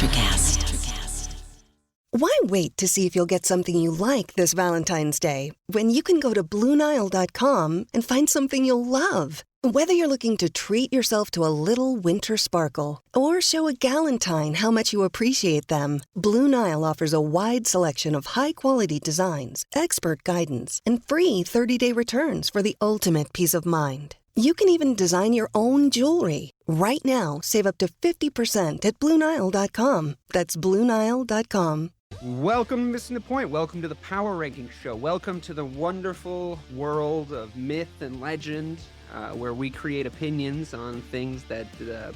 Electrocast. Why wait to see if you'll get something you like this Valentine's Day when you can go to BlueNile.com and find something you'll love? Whether you're looking to treat yourself to a little winter sparkle or show a galentine how much you appreciate them, Blue Nile offers a wide selection of high-quality designs, expert guidance, and free 30-day returns for the ultimate peace of mind. You can even design your own jewelry. Right now, save up to 50% at BlueNile.com. That's BlueNile.com. Welcome to Missing the Point. Welcome to the Power Ranking Show. Welcome to the wonderful world of myth and legend, where we create opinions on things that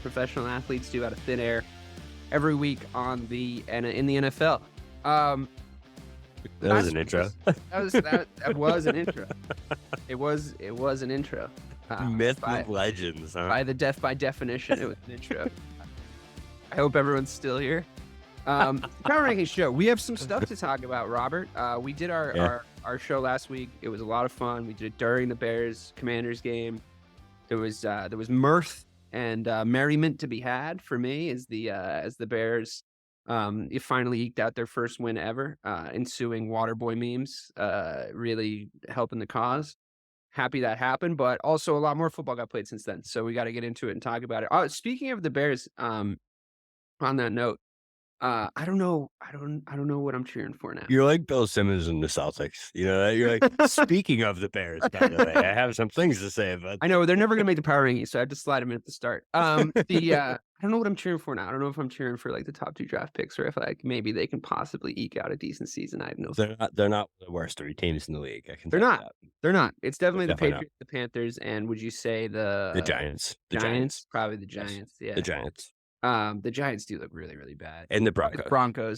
professional athletes do out of thin air every week in the NFL. That was an intro. That was an intro. It was an intro. Myth and legends, huh? By definition, it was an intro. I hope everyone's still here. Power Ranking Show. We have some stuff to talk about, Robert. We did our show last week. It was a lot of fun. We did it during the Bears-Commanders game. There was mirth and merriment to be had for me as the Bears finally eked out their first win ever. Ensuing Waterboy memes really helping the cause. Happy that happened, but also a lot more football got played since then. So we got to get into it and talk about it. Oh, speaking of the Bears, on that note, I don't know what I'm cheering for now. You're like Bill Simmons in the Celtics. You know, you're like, speaking of the Bears, by the way, I have some things to say about. I know they're never gonna make the power ranking, so I have to slide them in at the start. I don't know what I'm cheering for now. I don't know if I'm cheering for like the top 2 draft picks or if like maybe they can possibly eke out a decent season. I have no. They're not the worst 3 teams in the league. They're not. It's definitely the Patriots, the Panthers, and would you say the Giants? Giants, probably the Giants. Yes. Yeah, the Giants. The Giants do look really, really bad. And the Broncos.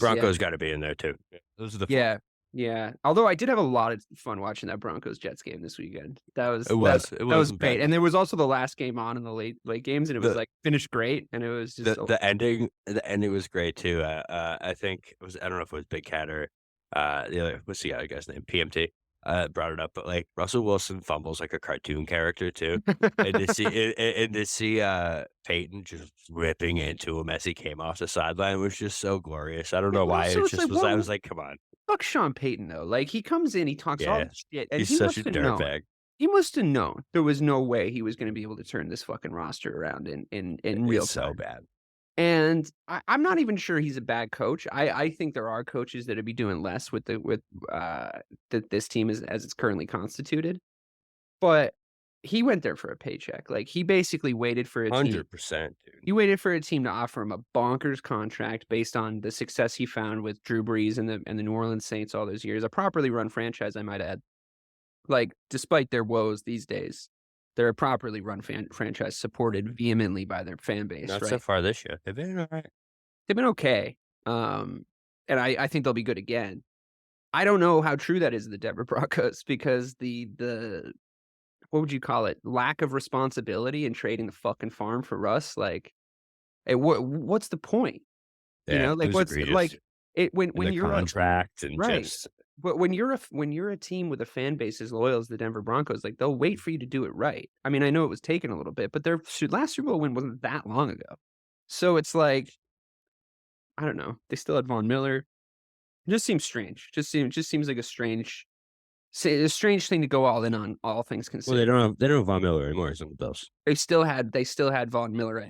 Broncos yeah. got to be in there too. Those are the fun. Yeah. Although I did have a lot of fun watching that Broncos Jets game this weekend. That was great. And there was also the last game on in the late games, and it was like finished great, and it was just the ending. The ending was great too. I think it was. I don't know if it was Big Cat or the other. What's the other guy's name? PMT. Brought it up, but like Russell Wilson fumbles like a cartoon character too, and to see Peyton just ripping into him as he came off the sideline was just so glorious. I don't know why it just was. I was like, come on, fuck Sean Payton though. Like he comes in, he talks all this shit, and he's such a dirtbag. He must have known there was no way he was going to be able to turn this fucking roster around in real time. So bad. And I'm not even sure he's a bad coach. I think there are coaches that would be doing less with this team as it's currently constituted. But he went there for a paycheck. Like he basically waited for a 100%, team. dude. He waited for a team to offer him a bonkers contract based on the success he found with Drew Brees and the New Orleans Saints all those years. A properly run franchise, I might add. Like despite their woes these days, they're a properly run franchise supported vehemently by their fan base. Not right? so far this year. They've been all right. They've been okay. And I think they'll be good again. I don't know how true that is of the Denver Broncos because the what would you call it? Lack of responsibility in trading the fucking farm for Russ. Like, what's the point? Yeah, you know, like what's egregious. Like it when you're contract and right. just. But when you're a team with a fan base as loyal as the Denver Broncos, like they'll wait for you to do it right. I mean, I know it was taken a little bit, but their last Super Bowl win wasn't that long ago. So it's like, I don't know. They still had Von Miller. It just seems strange. Just seems like a strange thing to go all in on, all things considered. Well, they don't have Von Miller anymore. Some of those. They still had Von Miller.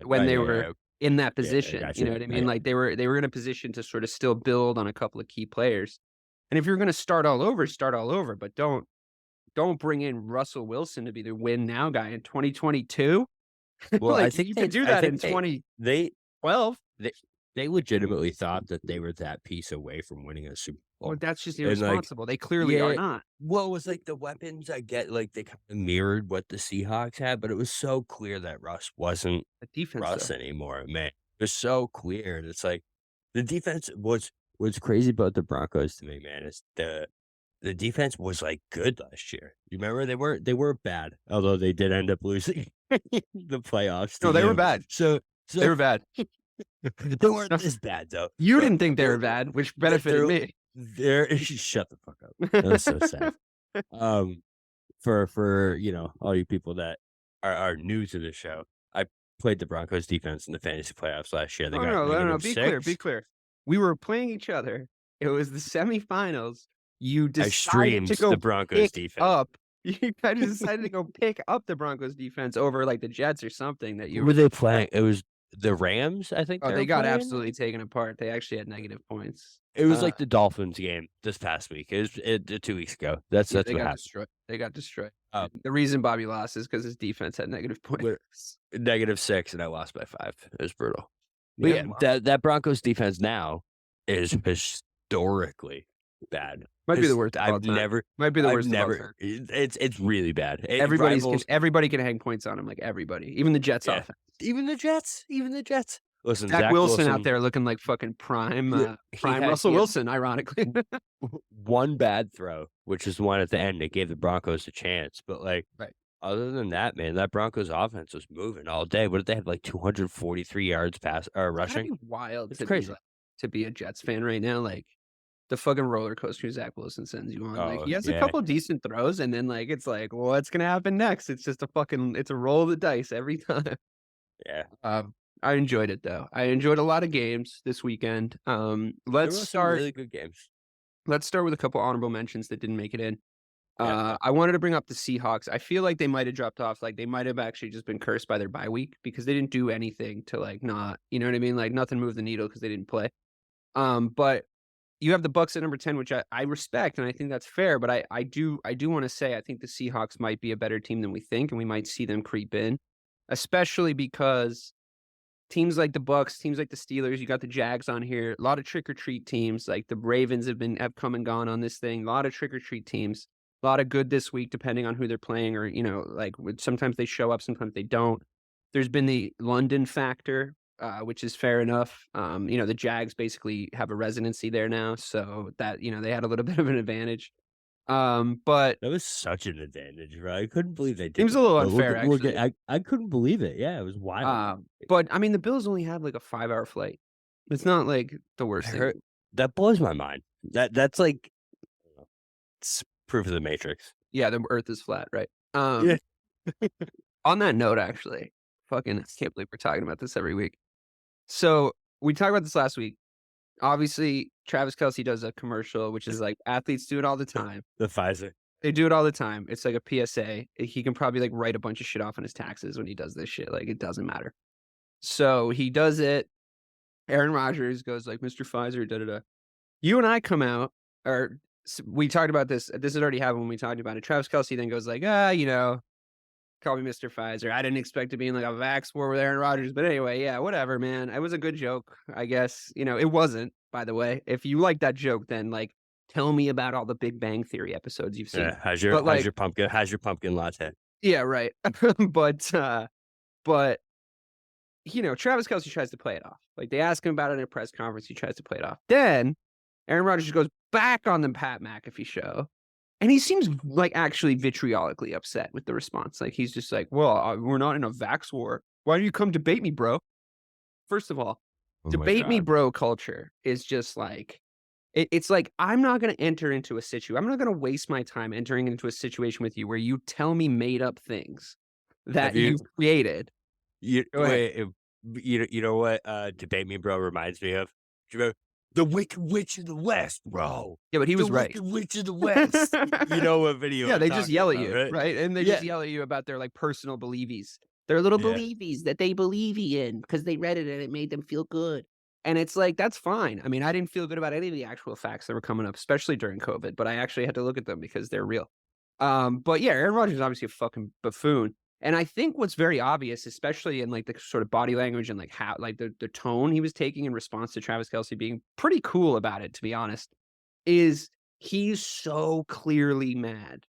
When they were in that position. Gotcha. You know what I mean? Right. Like they were in a position to sort of still build on a couple of key players. And if you're going to start all over, but don't bring in Russell Wilson to be the win now guy in 2022. Well, like, I think you could do that in 2012. They legitimately thought that they were that piece away from winning a Super Bowl. Well, that's just irresponsible. They clearly are not. Well, it was like the weapons, I get, like they kind of mirrored what the Seahawks had, but it was so clear that Russ wasn't the defense Russ anymore, man. It was so clear. And it's like the defense what's crazy about the Broncos to me, man, is the defense was like good last year. You remember they were bad, although they did end up losing the playoffs. No, they were bad. So they were bad. They weren't this bad though. You didn't think they were bad, which benefited me. Shut the fuck up. That was so sad. For all you people that are new to the show, played the Broncos defense in the fantasy playoffs last year. They Oh, got no. negative Be clear. Be 6. clear. We were playing each other. It was the semifinals. You I decided to streamed the go Broncos pick defense. up. You guys decided to go pick up the Broncos defense over like the Jets or something that Who you were they playing? It was the Rams, I think. Oh, They they were got playing. absolutely taken apart. They actually had negative points. It was like the Dolphins game this past week. It was 2 weeks ago. That's they what got happened. destroyed. They got destroyed. Oh. The reason Bobby lost is because his defense had negative points. -6, and I lost by 5. It was brutal. But Yeah, yeah, that Broncos defense now is historically bad. Might be the worst. I've never. Might be the I've worst. never. It's really bad. Everybody can hang points on him. Like everybody, even the Jets Yeah. offense. Even the Jets. Listen, Zach Wilson out there looking like fucking prime Russell Wilson. Ironically, one bad throw, which is the one at the end that gave the Broncos a chance. But like, right. Other than that, man, that Broncos offense was moving all day. What did they have? Like 243 yards rushing. That'd be wild. It's crazy to be a Jets fan right now. Like the fucking roller coaster Zach Wilson sends you on. Like he has a yeah. couple decent throws, and then like it's like, well, what's gonna happen next? It's just it's a roll of the dice every time. Yeah. I enjoyed it though. I enjoyed a lot of games this weekend. Let's start really good games. Let's start with a couple honorable mentions that didn't make it in. Yeah. I wanted to bring up the Seahawks. I feel like they might have dropped off. Like they might have actually just been cursed by their bye week because they didn't do anything to like not, you know what I mean? Like nothing moved the needle because they didn't play. But you have the Bucks at number 10, which I respect and I think that's fair. But I do want to say I think the Seahawks might be a better team than we think, and we might see them creep in, especially because teams like the Bucks, teams like the Steelers, you got the Jags on here, a lot of trick or treat teams. Like the Ravens have come and gone on this thing. A lot of trick or treat teams. A lot of good this week, depending on who they're playing, or like sometimes they show up, sometimes they don't. There's been the London factor, which is fair enough. The Jags basically have a residency there now, so that they had a little bit of an advantage. But that was such an advantage, right? I couldn't believe they did. Seems a little unfair, actually. I couldn't believe it. Yeah, it was wild. But I mean, the Bills only have like a 5-hour flight. It's not like the worst thing. That blows my mind. That's like it's proof of the Matrix. Yeah, the Earth is flat, right? Yeah. On that note, actually, I can't believe we're talking about this every week. So we talked about this last week. Obviously, Travis Kelce does a commercial, which is like athletes do it all the time. The Pfizer. They do it all the time. It's like a PSA. He can probably like write a bunch of shit off on his taxes when he does this shit. Like it doesn't matter. So he does it. Aaron Rodgers goes like, Mr. Pfizer, da-da-da. You and I come out, or we talked about this. This had already happened when we talked about it. Travis Kelce then goes like, call me Mr. Pfizer. I didn't expect to be in like a vax war with Aaron Rodgers. But anyway, yeah, whatever, man. It was a good joke, I guess. It wasn't, by the way. If you like that joke, then like tell me about all the Big Bang Theory episodes you've seen. Yeah, how's your pumpkin latte? Yeah, right. But Travis Kelce tries to play it off. Like they ask him about it in a press conference, he tries to play it off. Then Aaron Rodgers goes back on the Pat McAfee show, and he seems like actually vitriolically upset with the response. Like he's just like, well, we're not in a vax war. Why do you come debate me, bro? First of all, debate me, bro culture is just like, it's like, I'm not going to enter into a situation. I'm not going to waste my time entering into a situation with you where you tell me made up things that you've created. You know what debate me, bro, reminds me of? The Wicked Witch of the West, bro. Yeah, but he was right. The Wicked Witch of the West. You know what video? Yeah, they just yell at you, right? Right? And they just yell at you about their like personal believies. Their little believies that they believe in because they read it and it made them feel good. And it's like, that's fine. I mean, I didn't feel good about any of the actual facts that were coming up, especially during COVID, but I actually had to look at them because they're real. But yeah, Aaron Rodgers is obviously a fucking buffoon. And I think what's very obvious, especially in like the sort of body language and like how, like the tone he was taking in response to Travis Kelce being pretty cool about it, to be honest, is he's so clearly mad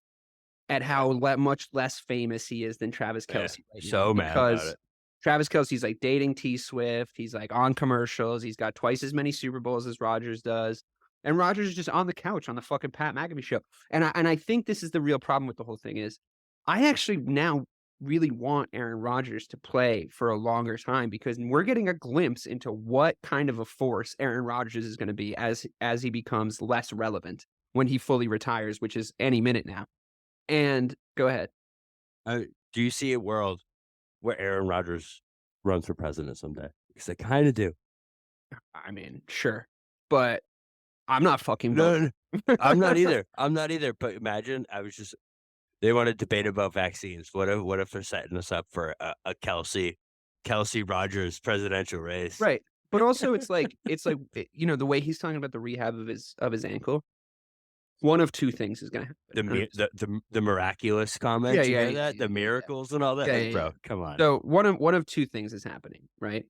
at how much less famous he is than Travis Kelce. Right so mad about it. Travis Kelce's like dating T Swift. He's like on commercials. He's got twice as many Super Bowls as Rodgers does. And Rodgers is just on the couch on the fucking Pat McAfee show. And I think this is the real problem with the whole thing is I actually now really want Aaron Rodgers to play for a longer time because we're getting a glimpse into what kind of a force Aaron Rodgers is going to be as he becomes less relevant when he fully retires, which is any minute now. And go ahead. Do you see a world where Aaron Rodgers run for president someday? Because I kind of do. I mean, sure, but I'm not fucking No, voting. no, I'm not either. I'm not either. But imagine they want to debate about vaccines. What if they're setting us up for a Kelsey Rogers presidential race? Right. But also the way he's talking about the rehab of his ankle, one of two things is gonna The happen. the miraculous Yeah, comments, you yeah, hear yeah, that? The yeah, yeah. miracles and all that? Yeah, Like, yeah, yeah. bro, come on. So one of two things is happening, right?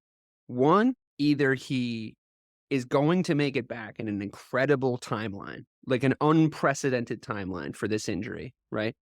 One, either he is going to make it back in an incredible timeline, like an unprecedented timeline for this injury, right?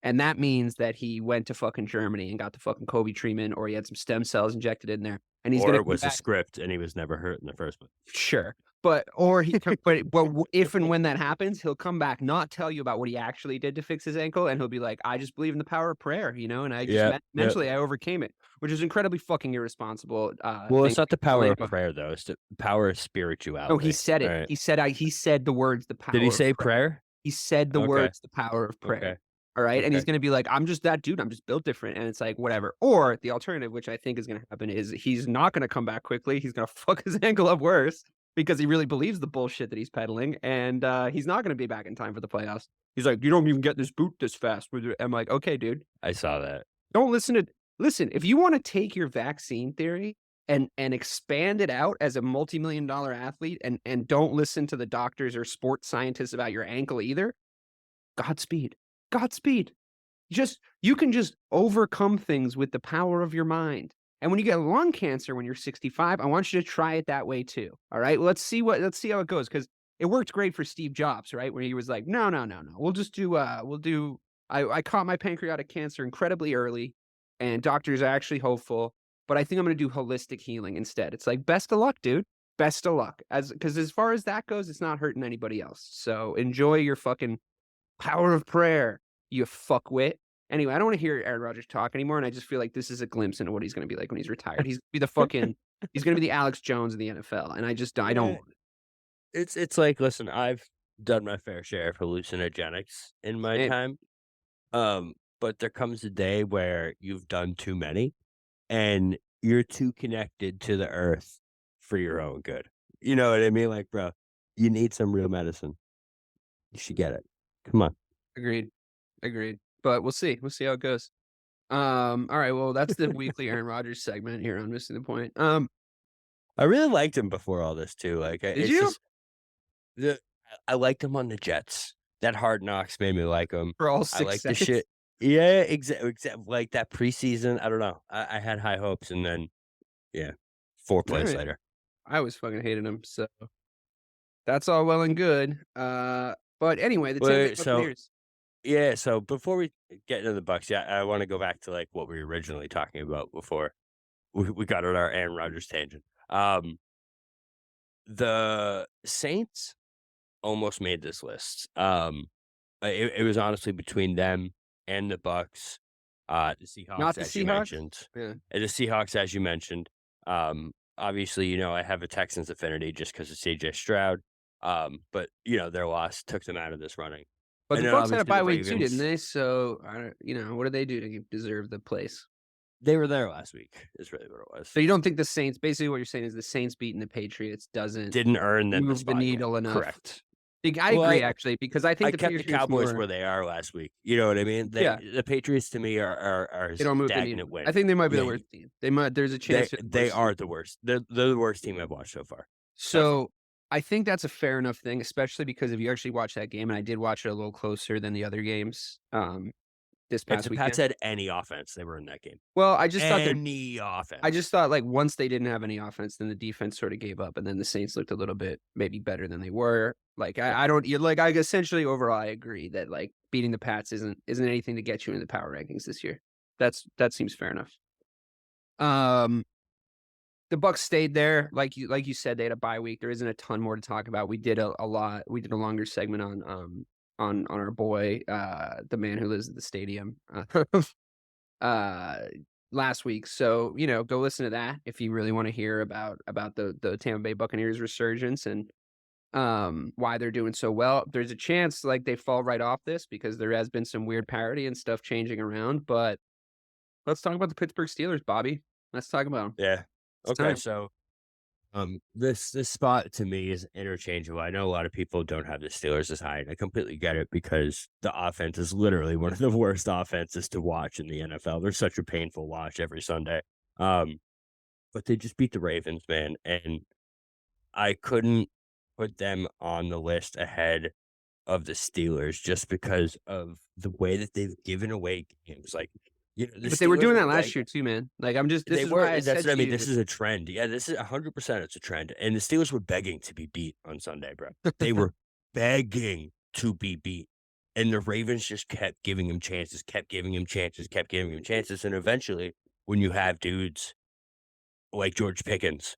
And that means that he went to fucking Germany and got the fucking Kobe treatment, or he had some stem cells injected in there, and he's Or gonna it come was a back. script and he was never hurt in the first place. Sure. But if and when that happens, he'll come back, not tell you about what he actually did to fix his ankle, and he'll be like, "I just believe in the power of prayer, and I just Yeah, yeah. mentally I overcame it," which is incredibly fucking irresponsible. Well, Thing it's not the to power complain of about. prayer, though. It's the power of No, spirituality. he said All it. right. He said the words, "the Did power he of say prayer." prayer? He said the Okay. words, "the power of Okay. prayer." All right, and he's Okay. gonna be like, "I'm just that dude. I'm just built different," and it's like whatever. Or the alternative, which I think is gonna happen, is he's not gonna come back quickly. He's gonna fuck his ankle up worse because he really believes the bullshit that he's peddling, and he's not gonna be back in time for the playoffs. He's like, "You don't even get this boot this fast." I'm like, "Okay, dude, I saw that. don't listen. If you want to take your vaccine theory and expand it out as a multi-million-dollar athlete, and don't listen to the doctors or sports scientists about your ankle either, Godspeed. Godspeed. You can just overcome things with the power of your mind. And when you get lung cancer when you're 65, I want you to try it that way too. All right. Let's see how it goes. Cause it worked great for Steve Jobs, right? Where he was like, no, no, no, no. I caught my pancreatic cancer incredibly early, and doctors are actually hopeful, but I think I'm gonna do holistic healing instead. It's like, best of luck, dude. Best of luck. Because as far as that goes, it's not hurting anybody else. So enjoy your fucking power of prayer, you fuckwit. Anyway, I don't want to hear Aaron Rodgers talk anymore, and I just feel like this is a glimpse into what he's going to be like when he's retired. He's going to be the Alex Jones of the NFL, and I don't Yeah. want it. It's like, listen, I've done my fair share of hallucinogenics in my Same. time. But there comes a day where you've done too many and you're too connected to the earth for your own good. You know what I mean? Like, bro, you need some real medicine. You should get it. Come on. Agreed. Agreed. But we'll see. We'll see how it goes. All right. Well, that's the weekly Aaron Rodgers segment here on Missing the Point. I really liked him before all this too. Like, Did it's you? just I liked him on the Jets. That Hard Knocks made me like him. For all I six like the seconds? shit. Yeah, like that preseason. I don't know. I had high hopes, and then yeah, 4 plays Alright. later. I always fucking hated him. So that's all well and good. But anyway, the Tampa Bay Wait, so Buccaneers. yeah, so before we get into the Bucks, yeah, I want to go back to like what we were originally talking about before we got on our Aaron Rodgers tangent. The Saints almost made this list. It was honestly between them and the Bucks, the Not Seahawks, the as you Seahawks? mentioned, Yeah. and the Seahawks, as you mentioned. Obviously, I have a Texans affinity just because of CJ Stroud. But their loss took them out of this running, But and the then Bucks had a obviously the bye week too, didn't Ravens. they? So, what did they do to deserve the place? They were there last week. Is really what it was. So you don't think the Saints, basically what you're saying is the Saints beating the Patriots doesn't Didn't earn them the move the spot here. needle enough? Correct. I Well, agree, actually, because I think I the kept the Patriots Cowboys more. where they are last week. You know what I mean? Yeah. The Patriots to me are They don't move the stagnant needle. win. I think they might be the Yeah, worst team. They might. There's a chance they are the worst. They're the worst team I've watched so far. So I think that's a fair enough thing, especially because if you actually watch that game, and I did watch it a little closer than the other games, this If past the weekend. Pats had any offense, they were in that game. Well, I just thought Any offense. I just thought like once they didn't have any offense, then the defense sort of gave up, and then the Saints looked a little bit maybe better than they were. Like I don't like I essentially overall I agree that like beating the Pats isn't anything to get you in the power rankings this year. That seems fair enough. The Bucks stayed there, like you said, they had a bye week. There isn't a ton more to talk about. We did a lot. We did a longer segment on our boy, the man who lives at the stadium, last week. So go listen to that if you really want to hear about the Tampa Bay Buccaneers resurgence and why they're doing so well. There's a chance like they fall right off this because there has been some weird parity and stuff changing around. But let's talk about the Pittsburgh Steelers, Bobby. Let's talk about them. Yeah. It's Okay. time. So, this spot to me is interchangeable. I know a lot of people don't have the Steelers as high, and I completely get it because the offense is literally one of the worst offenses to watch in the NFL. They're such a painful watch every Sunday. Um, but they just beat the Ravens, man, and I couldn't put them on the list ahead of the Steelers just because of the way that they've given away games. Like, the But they were Steelers doing are that last year too, man. Like this they is why were I that's said what I to mean. you This that is a trend. Yeah, this is 100% it's a trend. And the Steelers were begging to be beat on Sunday, bro. They were begging to be beat. And the Ravens just kept giving him chances, kept giving him chances, kept giving him chances. And eventually, when you have dudes like George Pickens,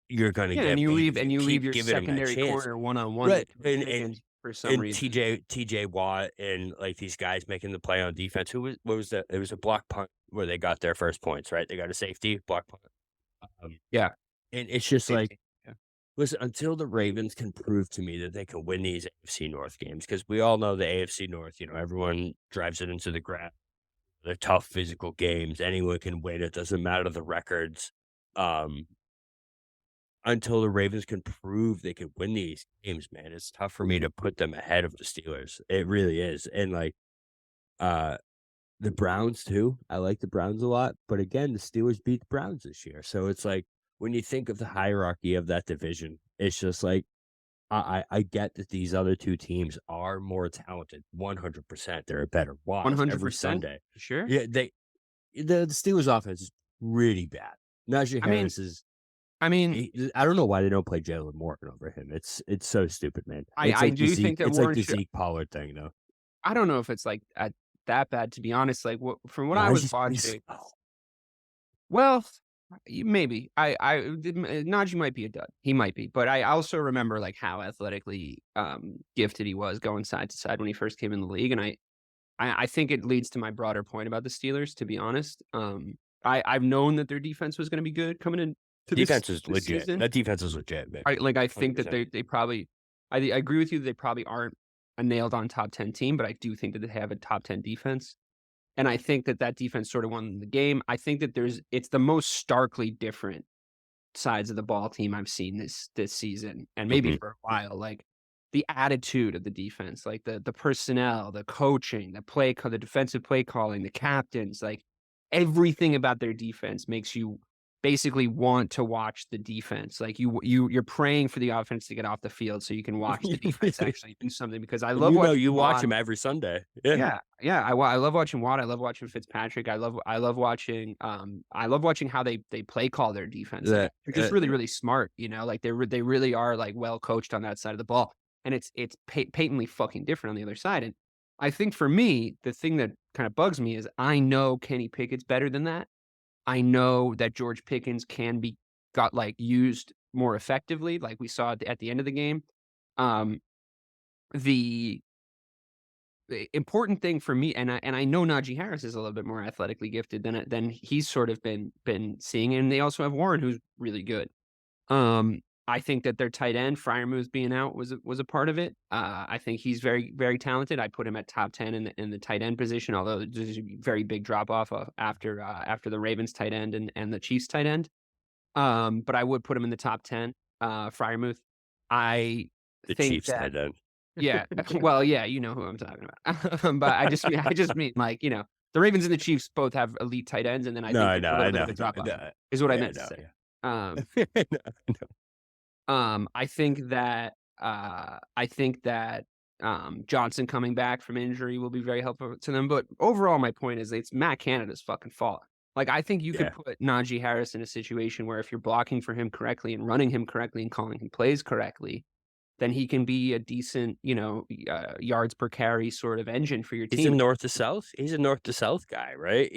you're gonna yeah, get and you beat leave if you your keep giving him that secondary chance. corner one-on-one Right. with And Pickens for some and reason. TJ Watt and like these guys making the play on defense. What was that? It was a block punt where they got their first points, right? They got a safety block punt. Yeah. And it's just like, Safety. Yeah. listen, until the Ravens can prove to me that they can win these AFC North games, because we all know the AFC North, everyone drives it into the ground. They're tough physical games. Anyone can win. It doesn't matter the records. Um, until the Ravens can prove they can win these games, man, it's tough for me to put them ahead of the Steelers. It really is. And like uh the Browns too. I like the Browns a lot, but again, the Steelers beat the Browns this year. So it's like when you think of the hierarchy of that division, it's just like I get that these other two teams are more talented. 100%, they're a better watch every 100%? Sunday. Sure. Yeah, the Steelers offense is really bad. Najee I mean, Harris is I mean, I don't know why they don't play Jalen Morgan over him. It's so stupid, man. It's I like do think that it's like Warren the Zeke Pollard thing, though. I don't know if it's like that bad, to be honest. Like from what I was Najee's pretty watching, slow. well, maybe Najee might be a dud. He might be, but I also remember like how athletically gifted he was going side to side when he first came in the league, and I think it leads to my broader point about the Steelers. To be honest, I've known that their defense was going to be good coming in to Defense is this legit. season. That defense is legit, man. I think that 100%. they probably I agree with you that they probably aren't a nailed on top 10 team, but I do think that they have a top 10 defense. And I think that defense sort of won the game. I think that it's the most starkly different sides of the ball team I've seen this season, and maybe Mhm. for a while. Like the attitude of the defense, like the personnel, the coaching, the defensive play calling, the captains, like everything about their defense makes you basically want to watch the defense. Like you're praying for the offense to get off the field so you can watch the defense actually do something, because I love watching You watch Watt. him every Sunday. Yeah. Yeah. I love watching Watt. I love watching Fitzpatrick. I love watching how they play call their defense. Like, they're just really, really smart, like they really are like well coached on that side of the ball. And it's patently fucking different on the other side. And I think for me, the thing that kind of bugs me is I know Kenny Pickett's better than that. I know that George Pickens got like used more effectively, like we saw at the end of the game. Um, the important thing for me, and I know Najee Harris is a little bit more athletically gifted than he's sort of been seeing, and they also have Warren, who's really good. I think that their tight end, Freiermuth being out was a part of it. I think he's very, very talented. I put him at top 10 in the tight end position, although there's a very big drop off after the Ravens tight end and the Chiefs tight end. But I would put him in the top 10. Freiermuth. I The think Chiefs that tight end. yeah, well, yeah, you know who I'm talking about. But I just mean like the Ravens and the Chiefs both have elite tight ends, and then I think there's a little bit of a drop off. Is what I meant to say. I think that Johnson coming back from injury will be very helpful to them. But overall, my point is it's Matt Canada's fucking fault. Like I think you could put Najee Harris in a situation where if you're blocking for him correctly and running him correctly and calling him plays correctly, then he can be a decent, yards per carry sort of engine for your team. He's a north to south. He's a north to south guy, right?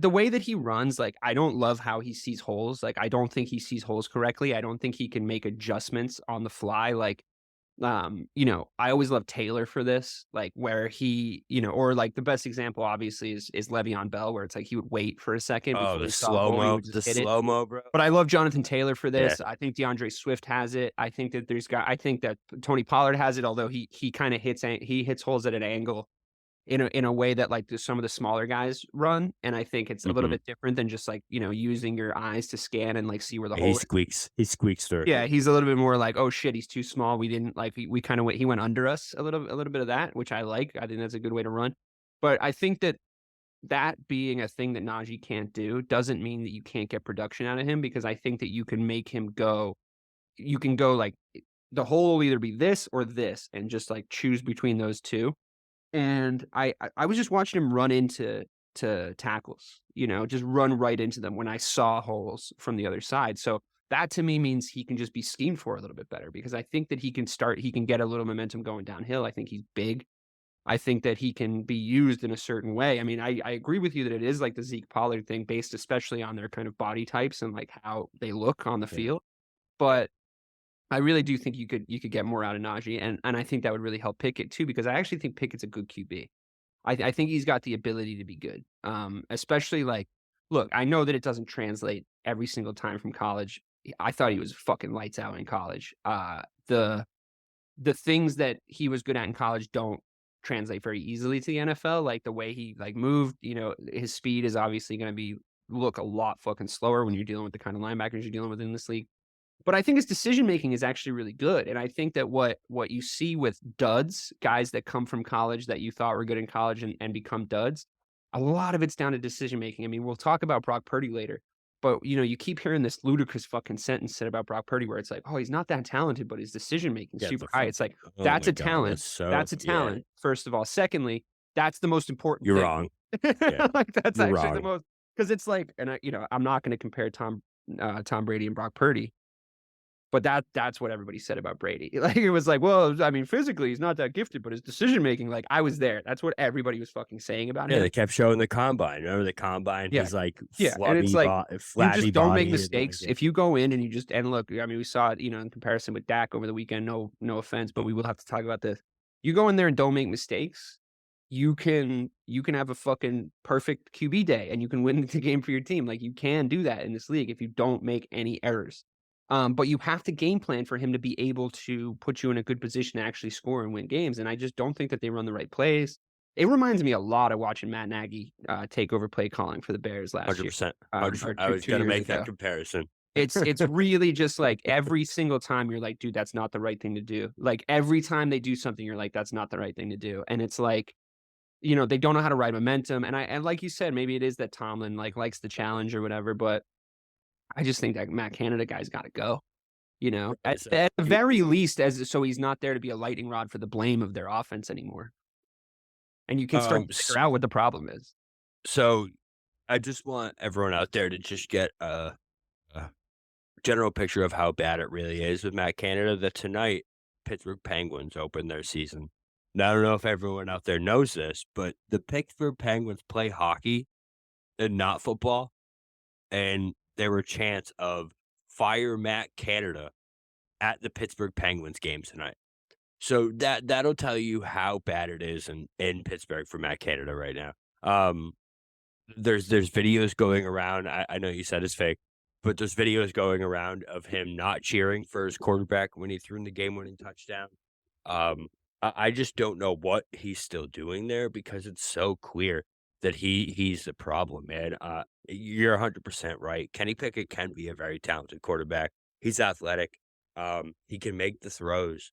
The way that he runs, like, I don't love how he sees holes. Like, I don't think he sees holes correctly. I don't think he can make adjustments on the fly. Like, I always love Taylor for this, like where he, or like the best example obviously is Le'Veon Bell, where it's like he would wait for a second. Oh, the slow-mo, bro. But I love Jonathan Taylor for this. Yeah. I think DeAndre Swift has it. I think that Tony Pollard has it, although he kind of hits holes at an angle in a way that like some of the smaller guys run. And I think it's a little bit different than just like, using your eyes to scan and like see where the hole is. He squeaks through. Yeah, he's a little bit more like, oh shit, he's too small. We didn't like we kind of he went under us a little bit of that, which I like. I think that's a good way to run. But I think that being a thing that Najee can't do doesn't mean that you can't get production out of him, because I think that you can make him go. You can go like the hole will either be this or this, and just like choose between those two. And I was just watching him run into tackles, just run right into them when I saw holes from the other side. So that to me means he can just be schemed for a little bit better, because I think that he can get a little momentum going downhill. I think he's big. I think that he can be used in a certain way. I mean, I agree with you that it is like the Zeke Pollard thing, based especially on their kind of body types and like how they look on the field. But I really do think you could get more out of Najee, and I think that would really help Pickett too, because I actually think Pickett's a good QB. I think he's got the ability to be good. Especially like, look, I know that it doesn't translate every single time from college. I thought he was fucking lights out in college. The things that he was good at in college don't translate very easily to the NFL. Like the way he like moved, his speed is obviously going to look a lot fucking slower when you're dealing with the kind of linebackers you're dealing with in this league. But I think his decision making is actually really good. And I think that what you see with duds, guys that come from college that you thought were good in college and become duds, a lot of it's down to decision making. I mean, we'll talk about Brock Purdy later, but you keep hearing this ludicrous fucking sentence said about Brock Purdy where it's like, oh, he's not that talented, but his decision making is super high. It's like, that's a talent. That's a talent, first of all. Secondly, that's the most important You're thing. wrong. Yeah. Like that's You're actually wrong. the most, because it's like, and I'm not going to compare Tom Brady and Brock Purdy. But that's what everybody said about Brady. Like, it was like, well, I mean, physically, he's not that gifted, but his decision-making, like, I was there. That's what everybody was fucking saying about him. Yeah, they kept showing the combine. Remember the combine? Yeah. He's like, and it's like, you just don't make mistakes. Like, if you go in and you just, and look, I mean, we saw it, in comparison with Dak over the weekend, no offense, but we will have to talk about this. You go in there and don't make mistakes, you can have a fucking perfect QB day, and you can win the game for your team. Like, you can do that in this league if you don't make any errors. But you have to game plan for him to be able to put you in a good position to actually score and win games. And I just don't think that they run the right plays. It reminds me a lot of watching Matt Nagy take over play calling for the Bears last 100%. year. I was going to make that comparison. It's really just like every single time you're like, dude, that's not the right thing to do. Like every time they do something, you're like, that's not the right thing to do. And it's like, they don't know how to ride momentum. And like you said, maybe it is that Tomlin likes the challenge or whatever, but I just think that Matt Canada guy's got to go, at the very least, so he's not there to be a lightning rod for the blame of their offense anymore. And you can start to figure out what the problem is. So I just want everyone out there to just get a general picture of how bad it really is with Matt Canada. That tonight, Pittsburgh Penguins open their season. Now, I don't know if everyone out there knows this, but the Pittsburgh Penguins play hockey and not football. And there were chants of fire Matt Canada at the Pittsburgh Penguins game tonight. So that'll tell you how bad it is in Pittsburgh for Matt Canada right now. There's videos going around. I know you said it's fake, but there's videos going around of him not cheering for his quarterback when he threw in the game-winning touchdown. I just don't know what he's still doing there, because it's so clear that he's the problem, man. You're 100% right. Kenny Pickett can be a very talented quarterback. He's athletic. He can make the throws.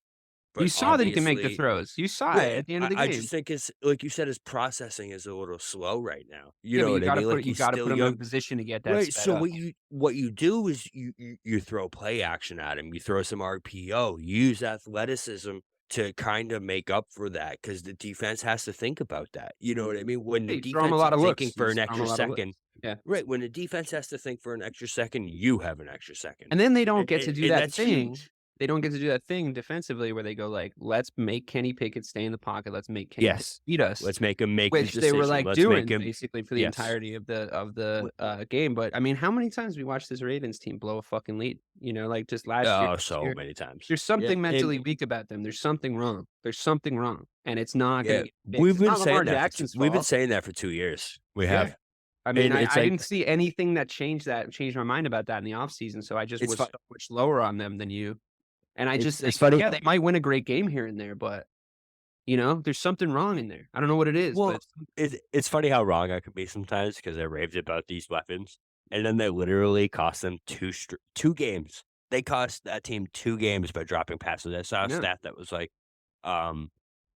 You saw that he can make the throws. You saw it at the end of the game. I just think it's like you said, his processing is a little slow right now. You know what I mean? You got to put him in a position to get that. Right. So what you do is you throw play action at him. You throw some RPO. You use athleticism to kind of make up for that, because the defense has to think about that. You know what I mean? When the defense is thinking for an extra second, right? When the defense has to think for an extra second, you have an extra second, and then they don't get to do that thing. Huge. They don't get to do that thing defensively where they go like, let's make Kenny Pickett stay in the pocket. Let's make Kenny Pickett beat us. Let's make him make which the they were decision. doing basically for the entirety of the game. But I mean, how many times we watched this Ravens team blow a fucking lead? Just last year. Oh, so many times. There's something mentally weak about them. There's something wrong. And it's not going to get fixed. We've been saying that. We've been saying that for 2 years. We have. I mean, I didn't see anything that changed my mind about that in the offseason. So I just was so much lower on them than you. And it's funny. Yeah, they might win a great game here and there, but There's something wrong in there. I don't know what it is, Well, but it's funny how wrong I could be sometimes because I raved about these weapons, and then they literally cost them 2 games. They cost that team 2 games by dropping passes. I saw a yeah. stat that was like, um,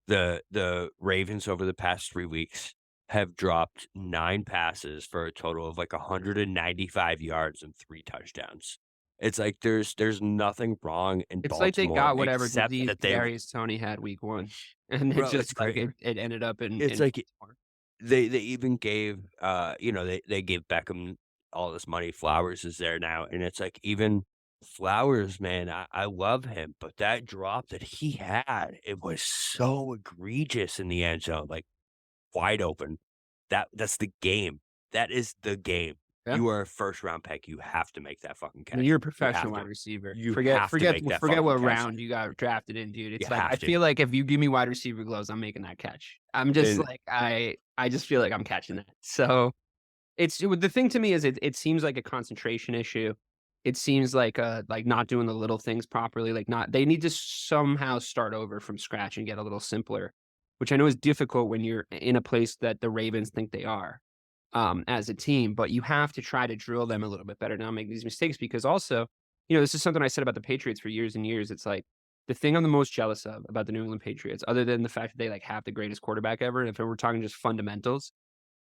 the Ravens over the past 3 weeks have dropped 9 passes for a total of like 195 yards and 3 touchdowns. It's like there's nothing wrong in It's like they Baltimore got whatever except disease that they Kadarius Toney had week 1, and it bro, it's just, like, great. it ended up in It's like Baltimore. they even gave, they gave Beckham all this money. Flowers is there now, and it's like even Flowers, man, I love him, but that drop that he had, it was so egregious in the end zone, like, wide open. That's the game. That is the game. Yeah. You are a first round pick. You have to make that fucking I mean, catch. you're a You have professional to. wide receiver. You Forget have to forget make that forget fucking what catch. round you got drafted in, dude. You It's like, I have to. feel like if you give me wide receiver gloves, I'm making that catch. I'm just And like, I just feel like I'm catching that. So, the thing to me is it seems like a concentration issue. It seems like not doing the little things properly, like not they need to somehow start over from scratch and get a little simpler, which I know is difficult when you're in a place that the Ravens think they are, as a team, but you have to try to drill them a little bit better, not make these mistakes because also, this is something I said about the Patriots for years and years. It's like the thing I'm the most jealous of about the New England Patriots, other than the fact that they like have the greatest quarterback ever, and if we're talking just fundamentals,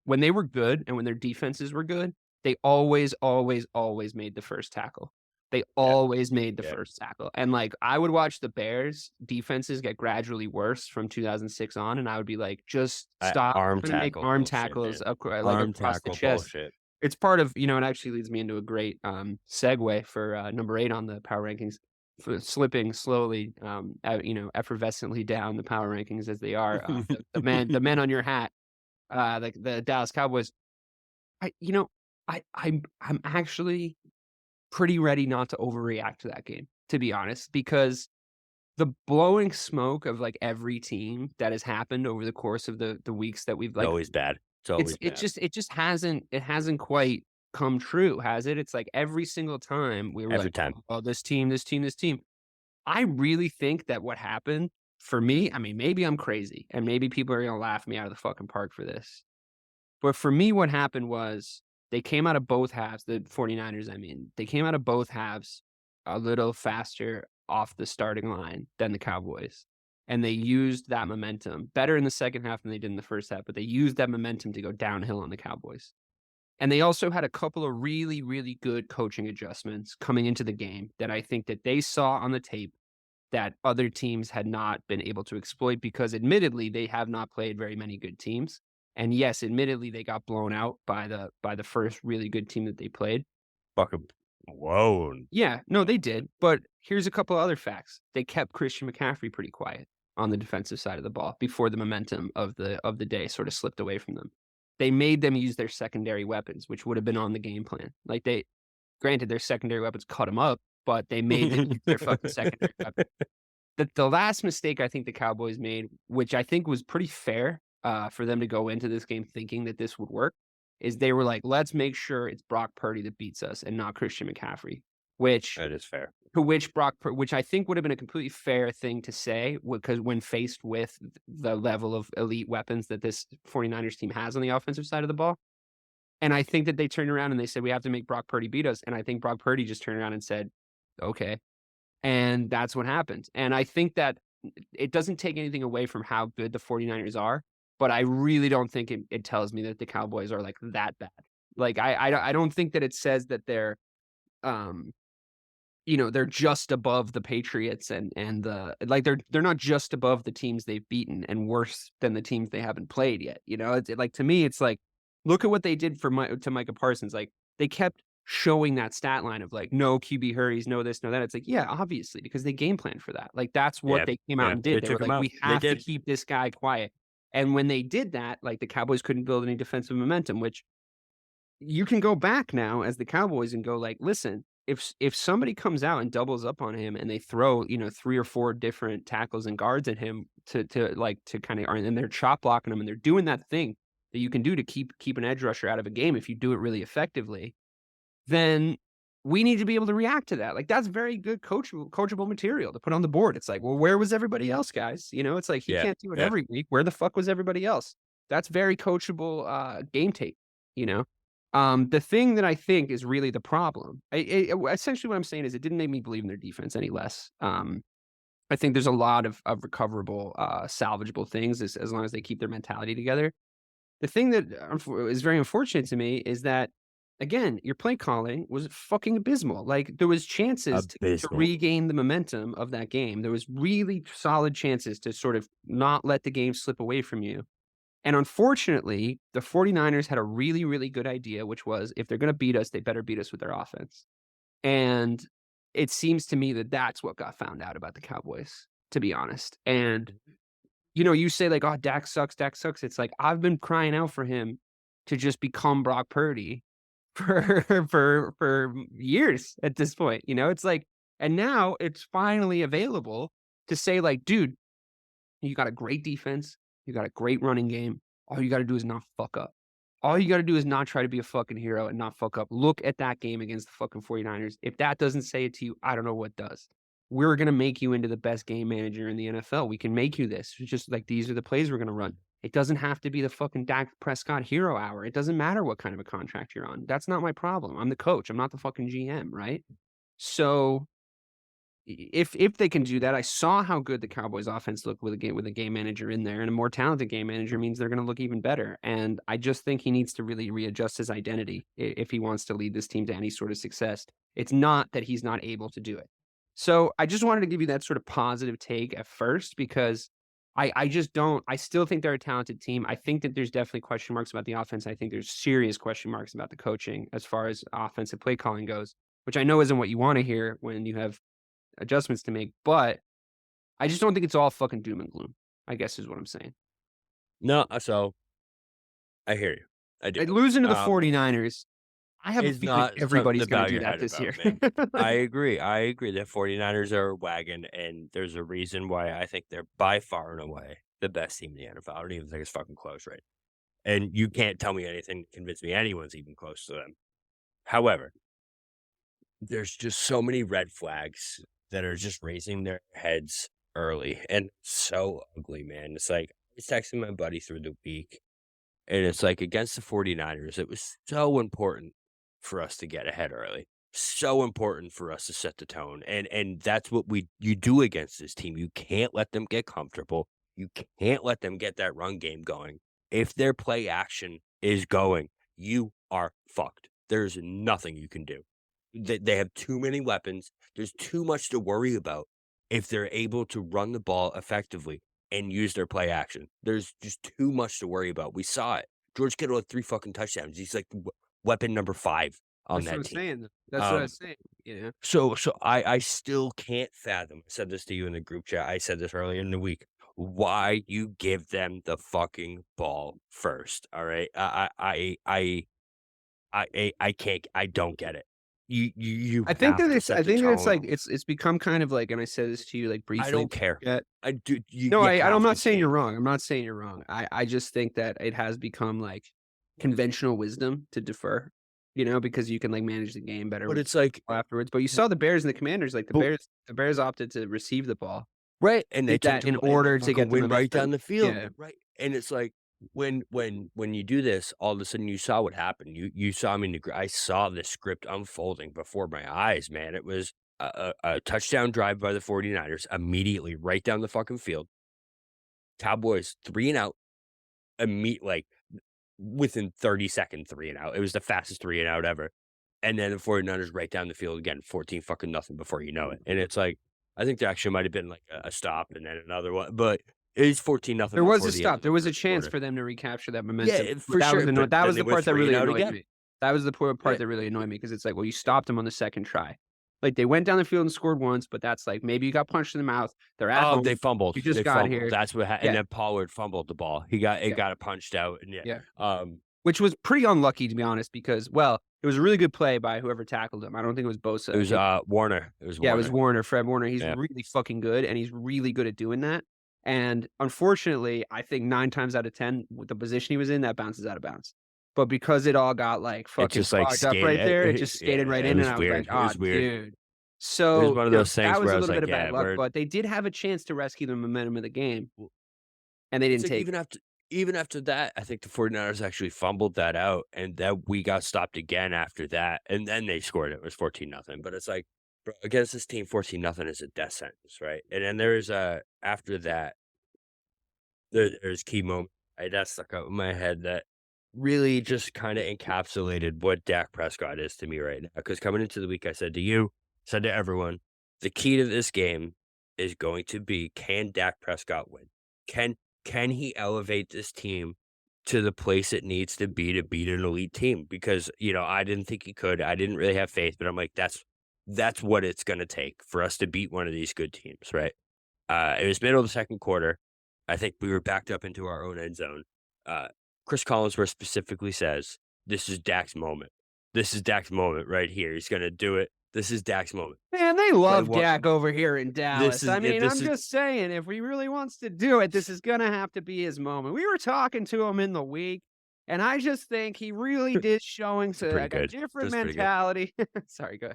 when they were good and when their defenses were good, they always, always, always made the first tackle. They yeah, always made the yeah. first tackle. And like I would watch the Bears defenses get gradually worse from 2006 on, and I would be like, just stop Arm trying to make tackle arm bullshit, man. tackles like Arm across the tackle chest. bullshit. It's part of, it actually leads me into a great segue for number 8 on the power rankings. For slipping slowly, effervescently down the power rankings as they are. The men on your hat, the Dallas Cowboys. I you know, I'm actually pretty ready not to overreact to that game, to be honest, because the blowing smoke of, like, every team that has happened over the course of the weeks that we've, It's like, always bad. It's always bad. it just hasn't quite come true, has it? It's like every single time we were Every like, time. "Oh, this team, this team, this team." I really think that what happened for me, I mean, maybe I'm crazy, and maybe people are gonna laugh me out of the fucking park for this. But for me, what happened was they came out of both halves, the 49ers, I mean, they came out of both halves a little faster off the starting line than the Cowboys. And they used that momentum better in the second half than they did in the first half, but they used that momentum to go downhill on the Cowboys. And they also had a couple of really, really good coaching adjustments coming into the game that I think that they saw on the tape that other teams had not been able to exploit because admittedly they have not played very many good teams. And yes, admittedly they got blown out by the first really good team that they played. Fucking blown. Yeah, no, they did. But here's a couple of other facts. They kept Christian McCaffery pretty quiet on the defensive side of the ball before the momentum of the day sort of slipped away from them. They made them use their secondary weapons, which would have been on the game plan. Like granted, their secondary weapons cut them up, but they made them use their fucking secondary weapons. The last mistake I think the Cowboys made, which I think was pretty fair for them to go into this game thinking that this would work, is they were like, let's make sure it's Brock Purdy that beats us and not Christian McCaffrey, which That is fair. which I think would have been a completely fair thing to say because when faced with the level of elite weapons that this 49ers team has on the offensive side of the ball. And I think that they turned around and they said, we have to make Brock Purdy beat us. And I think Brock Purdy just turned around and said, okay. And that's what happened. And I think that it doesn't take anything away from how good the 49ers are, but I really don't think it tells me that the Cowboys are like that bad. Like I don't think that it says that they're they're just above the Patriots and the like they're not just above the teams they've beaten and worse than the teams they haven't played yet. It's like to me it's like look at what they did to Micah Parsons. Like they kept showing that stat line of like, no QB hurries, no this, no that. It's like, yeah, obviously, because they game planned for that. Like, that's what they came out and did. They were like, we have to keep this guy quiet. And when they did that, like the Cowboys couldn't build any defensive momentum, which you can go back now as the Cowboys and go like, listen, if somebody comes out and doubles up on him and they throw, 3 or 4 different tackles and guards at him to kind of, and they're chop blocking him and they're doing that thing that you can do to keep an edge rusher out of a game if you do it really effectively, then we need to be able to react to that. Like, that's very good coachable material to put on the board. It's like, well, where was everybody else, guys? It's like he Yeah, can't do it yeah. every week. Where the fuck was everybody else? That's very coachable game tape, you know? The thing that I think is really the problem, essentially what I'm saying is it didn't make me believe in their defense any less. I think there's a lot of recoverable, salvageable things as long as they keep their mentality together. The thing that is very unfortunate to me is that, again, your play calling was fucking abysmal. Like, there was chances to Abysmal. regain the momentum of that game. There was really solid chances to sort of not let the game slip away from you. And unfortunately, the 49ers had a really, really good idea, which was if they're going to beat us, they better beat us with their offense. And it seems to me that that's what got found out about the Cowboys, to be honest. And you say like, "Oh, Dak sucks, Dak sucks." It's like, I've been crying out for him to just become Brock Purdy for for years at this point, It's like, and now it's finally available to say like, "Dude, you got a great defense, you got a great running game. All you gotta do is not fuck up. All you gotta do is not try to be a fucking hero and not fuck up. Look at that game against the fucking 49ers. If that doesn't say it to you, I don't know what does. We're gonna make you into the best game manager in the NFL. We can make you this. It's just like, these are the plays we're gonna run. It doesn't have to be the fucking Dak Prescott hero hour. It doesn't matter what kind of a contract you're on. That's not my problem. I'm the coach. I'm not the fucking GM, right? So if they can do that, I saw how good the Cowboys offense looked with a game manager in there, and a more talented game manager means they're going to look even better. And I just think he needs to really readjust his identity if he wants to lead this team to any sort of success. It's not that he's not able to do it. So I just wanted to give you that sort of positive take at first, because I still think they're a talented team. I think that there's definitely question marks about the offense. I think there's serious question marks about the coaching as far as offensive play calling goes, which I know isn't what you want to hear when you have adjustments to make, but I just don't think it's all fucking doom and gloom, I guess is what I'm saying. No, so I hear you. I do. Losing to the 49ers, I have a It's feeling not everybody's something going to to do bow that your this head year. about, man. I agree. The 49ers are a wagon, and there's a reason why I think they're by far and away the best team in the NFL. I don't even think it's fucking close, right? And you can't tell me anything to convince me anyone's even close to them. However, there's just so many red flags that are just raising their heads early, and so ugly, man. It's like, I was texting my buddy through the week, and it's like, against the 49ers, it was so important for us to get ahead early. So important for us to set the tone. And that's what you do against this team. You can't let them get comfortable. You can't let them get that run game going. If their play action is going, you are fucked. There's nothing you can do. They have too many weapons. There's too much to worry about if they're able to run the ball effectively and use their play action. There's just too much to worry about. We saw it. George Kittle had 3 fucking touchdowns. He's like weapon number 5 on That's what that I'm team. saying. That's what I was saying. So I still can't fathom. I said this to you in the group chat. I said this earlier in the week. Why you give them the fucking ball first? All right. I can't. I don't get it. You I think have that to it's set I the think that it's tone. like it's become kind of like, and I said this to you like briefly. I don't care. Yeah. I do. No, You have I'm not to saying you're change. wrong. I'm not saying you're wrong. I just think that it has become like conventional wisdom to defer, because you can like manage the game better But with it's like, afterwards. But you saw the Bears and the Commanders, like but the Bears opted to receive the ball. right, and they Did took that it in away, and order they to get fucking the went right down momentum. the field, Yeah. right? And it's like, when you do this, all of a sudden you saw what happened. You saw me in the I saw the script unfolding before my eyes, man. It was a touchdown drive by the 49ers immediately right down the fucking field. Cowboys 3 and out, like within 30 seconds, 3 and out. It was the fastest 3 and out ever. And then the 49ers right down the field again, 14 fucking nothing before you know it. And it's like, I think there actually might have been like a stop and then another one, but it is 14 nothing. There was before a the end stop. of the There was a first chance quarter. for them to recapture that momentum. Yeah, for that sure. Was that then was they the went part that 3 and really out annoyed again. me. That was the part Yeah. that really annoyed me, because it's like, well, you stopped them on the second try. Like, they went down the field and scored once, but that's like, maybe you got punched in the mouth. They're at home. They fumbled. You just They got fumbled. here. That's what happened. Yeah. And then Pollard fumbled the ball. He got Yeah. got it punched out. And Yeah. Which was pretty unlucky, to be honest, because, well, it was a really good play by whoever tackled him. I don't think it was Bosa. it was Warner. It was Yeah, Warner. it was Warner, Fred Warner. He's Yeah. really fucking good, and he's really good at doing that. And unfortunately, I think 9 times out of 10, with the position he was in, that bounces out of bounds. but because it all got like It fucking just like fogged up right there, it just skated right it in, and was I was weird. like, It "Oh, was weird. dude." It was So, one of those things that was where a I was little bit like, of bad yeah, luck, we're but they did have a chance to rescue the momentum of the game, Well, and they it's didn't like take it. even after that, I think the 49ers actually fumbled that out, and then we got stopped again after that, and then they scored. It was 14-0. But it's like, bro, against this team, 14-0 is a death sentence, right? And then there's after that, there's key moment, right, that stuck out in my head that really just kind of encapsulated what Dak Prescott is to me right now. Because coming into the week, I said to you, said to everyone, the key to this game is going to be, can Dak Prescott win? Can can he elevate this team to the place it needs to beat an elite team? Because I didn't think he could. I didn't really have faith, but I'm like, that's what it's going to take for us to beat one of these good teams, right? It was middle of the second quarter. I think we were backed up into our own end zone. Uh, Chris Collinsworth specifically says, "This is Dak's moment. This is Dak's moment right here. He's gonna do it. This is Dak's moment." Man, they Play love one. Dak over here in This Dallas. is I mean, this I'm is just saying, if he really wants to do it, this is gonna have to be his moment. We were talking to him in the week, and I just think he really did showing to pretty like a good. different That's pretty good. mentality. Sorry, go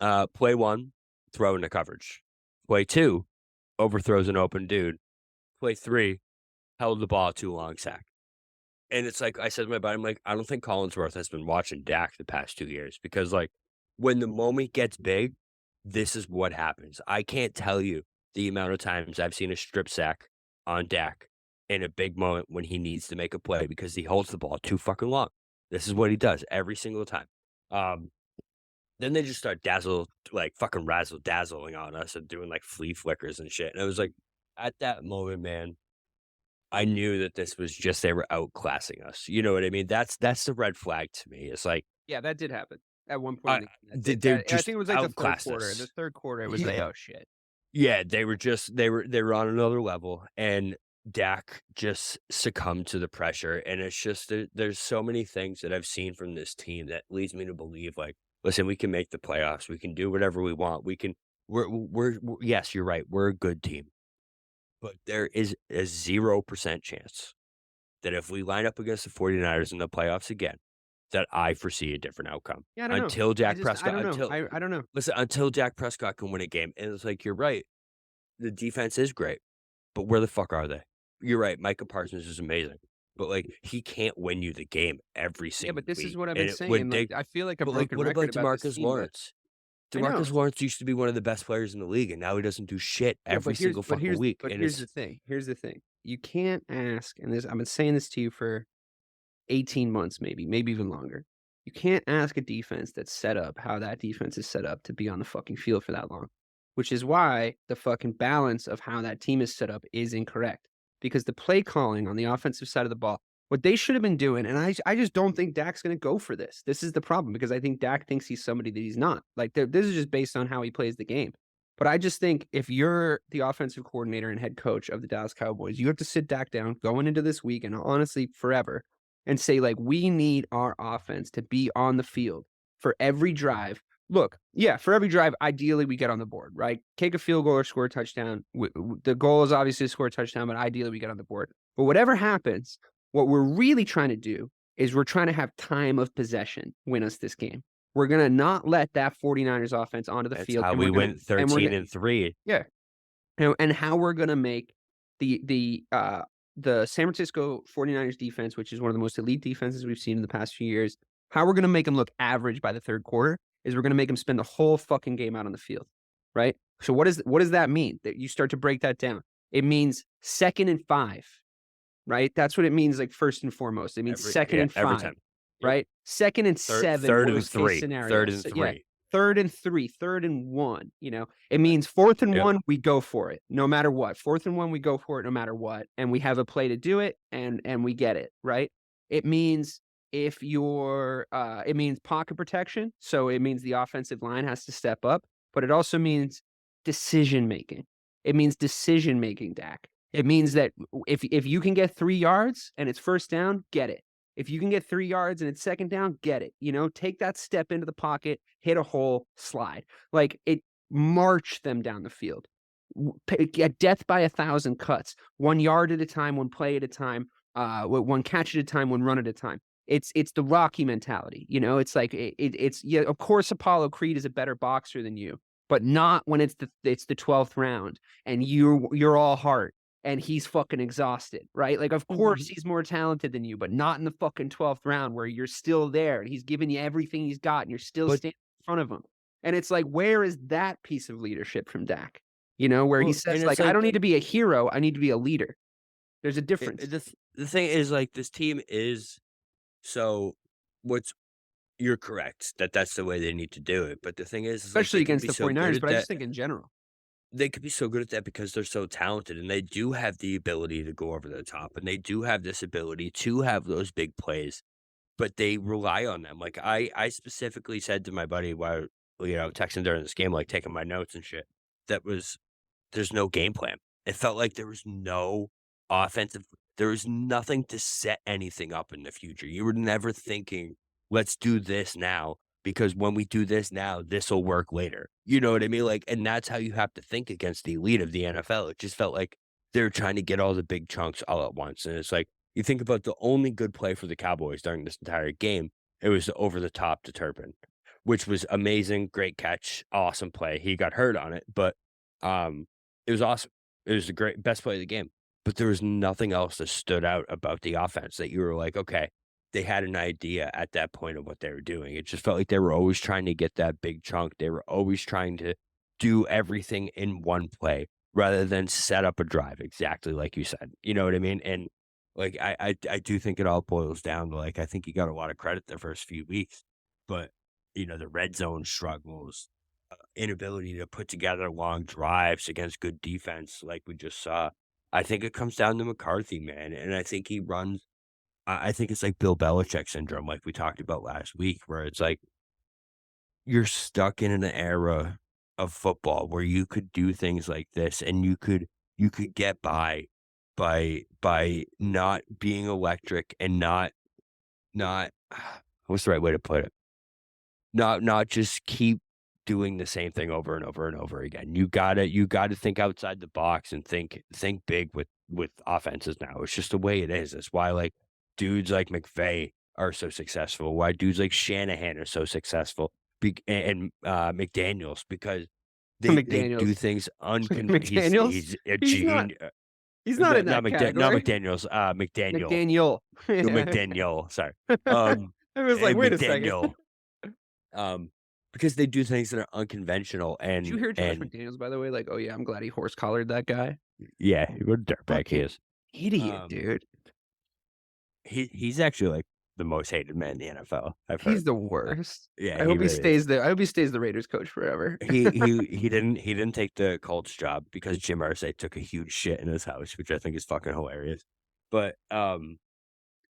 ahead. Play one, throw into coverage. Play two, overthrows an open dude. Play three, held the ball too long, sack. And it's like I said to my buddy, I'm like, I don't think Collinsworth has been watching Dak the past 2 years because, like, when the moment gets big, this is what happens. I can't tell you the amount of times I've seen a strip sack on Dak in a big moment when he needs to make a play because he holds the ball too fucking long. This is what he does every single time. Um, then they just start fucking razzle dazzling on us and doing like flea flickers and shit. And I was like, at that moment, man, I knew that this was just they were outclassing us. You know what I mean? That's the red flag to me. It's like Yeah, that did happen at one point. I In the game. they're I just think it was like the third outclassed quarter. The us. third quarter, it was like, Yeah. oh shit. Yeah, they were on another level, and Dak just succumbed to the pressure, and it's just there's so many things that I've seen from this team that leads me to believe, like, listen, we can make the playoffs, we can do whatever we want, we're yes, you're right, we're a good team, but there is a 0% chance that if we line up against the 49ers in the playoffs again, that I foresee a different outcome. Yeah, I don't know. Until Dak I Prescott don't know. until I don't know. listen, until Dak Prescott can win a game, and it's like, you're right, the defense is great, but where the fuck are they? You're right, Micah Parsons is amazing, but, like, he can't win you the game every Yeah, single but this is week, what I've and been it would saying. Like, take I feel like a but, like, broken what about record about this DeMarcus team, but Lawrence? I know. DeMarcus Lawrence used to be one of the best players in the league, and now he doesn't do shit Yeah, every single fucking week, but and here's the it's thing. Here's the thing. You can't ask, and this I've been saying this to you for 18 months, maybe even longer. You can't ask a defense that's set up how that defense is set up to be on the fucking field for that long, which is why the fucking balance of how that team is set up is incorrect. Because the play calling on the offensive side of the ball, what they should have been doing, and I just don't think Dak's going to go for this. This is the problem because I think Dak thinks he's somebody that he's not. Like, this is just based on how he plays the game. But I just think if you're the offensive coordinator and head coach of the Dallas Cowboys, you have to sit Dak down going into this week and honestly forever and say, like, we need our offense to be on the field for every drive. Look, yeah, for every drive, ideally we get on the board, right? Kick a field goal or score a touchdown. The goal is obviously to score a touchdown, but ideally we get on the board. But whatever happens, what we're really trying to do is we're trying to have time of possession win us this game. We're going to not let that 49ers offense onto the that's field. how and we we're gonna- went and we're 13-3. Yeah. And how we're going to make the San Francisco 49ers defense, which is one of the most elite defenses we've seen in the past few years, how we're going to make them look average by the third quarter is we're going to make them spend the whole fucking game out on the field, right? So what does that mean? That you start to break that down. It means 2nd and 5, right? That's what it means, like, first and foremost. It means second and every 5, time. right? 2nd and 7, Third and worst case 3. scenario. Third and So, 3. yeah, 3rd and 3, 3rd and 1, it means 4th and Yep. 1, we go for it no matter what. 4th and 1, we go for it no matter what, and we have a play to do it, and we get it, right? It means it means pocket protection, so it means the offensive line has to step up, but it also means decision making. It means decision making, Dak. It means that if you can get 3 yards and it's first down, get it. If you can get 3 yards and it's second down, get it. Take that step into the pocket, hit a hole, slide. Like, march them down the field. Get death by 1,000 cuts, 1 yard at a time, 1 play at a time. one catch at a time, one run at a time. It's the Rocky mentality, you know. It's like it's yeah. Of course, Apollo Creed is a better boxer than you, but not when it's the 12th round and you're all heart and he's fucking exhausted, right? Like, of course he's more talented than you, but not in the fucking 12th round where you're still there and he's giving you everything he's got and you're still standing in front of him. And it's like, where is that piece of leadership from Dak? You know, where he says, like, I don't need to be a hero, I need to be a leader. There's a difference. The thing is, like, this team is so what's you're correct that that's the way they need to do it. But the thing is like, Especially they can against be the so good 49ers, at but I that. just think in general. They could be so good at that because they're so talented and they do have the ability to go over the top and they do have this ability to have those big plays, but they rely on them. Like I specifically said to my buddy while, texting during this game, like taking my notes and shit, there's no game plan. It felt like there was no offensive there was nothing to set anything up in the future. You were never thinking, "Let's do this now, because when we do this now, this'll work later." You know what I mean? Like, and that's how you have to think against the elite of the NFL. It just felt like they were trying to get all the big chunks all at once, and it's like, you think about the only good play for the Cowboys during this entire game, it was the over the top to Turpin, which was amazing, great catch, awesome play. He got hurt on it, but, it was awesome. It was the best play of the game, but there was nothing else that stood out about the offense that you were like, "Okay, they had an idea at that point of what they were doing." It just felt like they were always trying to get that big chunk. They were always trying to do everything in one play rather than set up a drive exactly like you said. You know what I mean? And, like, I do think it all boils down to, like, I think he got a lot of credit the first few weeks, but, the red zone struggles, inability to put together long drives against good defense like we just saw. I think it comes down to McCarthy, man, and I think he runs I think it's like Bill Belichick syndrome, like we talked about last week, where it's like you're stuck in an era of football where you could do things like this and you could get by not being electric and not what's the right way to put it? Not just keep doing the same thing over and over and over again. You gotta think outside the box and think big with offenses now. It's just the way it is. It's why, like, dudes like McVay are so successful, why dudes like Shanahan are so successful, and McDaniels, because they do McDaniels. things McDaniels? he's a He's not gene he's not in not that category. McDaniels, McDaniel. McDaniel. Yeah. McDaniel, sorry. Um, I was like, "Wait a second." McDaniel. Um, because they do things that are unconventional Did you hear Josh McDaniels, by the way? Like, "Oh, yeah, I'm glad he horse collared that guy." yeah, what a dirtbag he Fucking is. idiot, Um, dude. he's actually, like, the most hated man in the NFL, I've He's heard. the Uh, worst. yeah, I he hope he really is. stays there. I hope he stays the Raiders coach forever. He didn't take the Colts job because Jim Irsay took a huge shit in his house, which I think is fucking hilarious. But,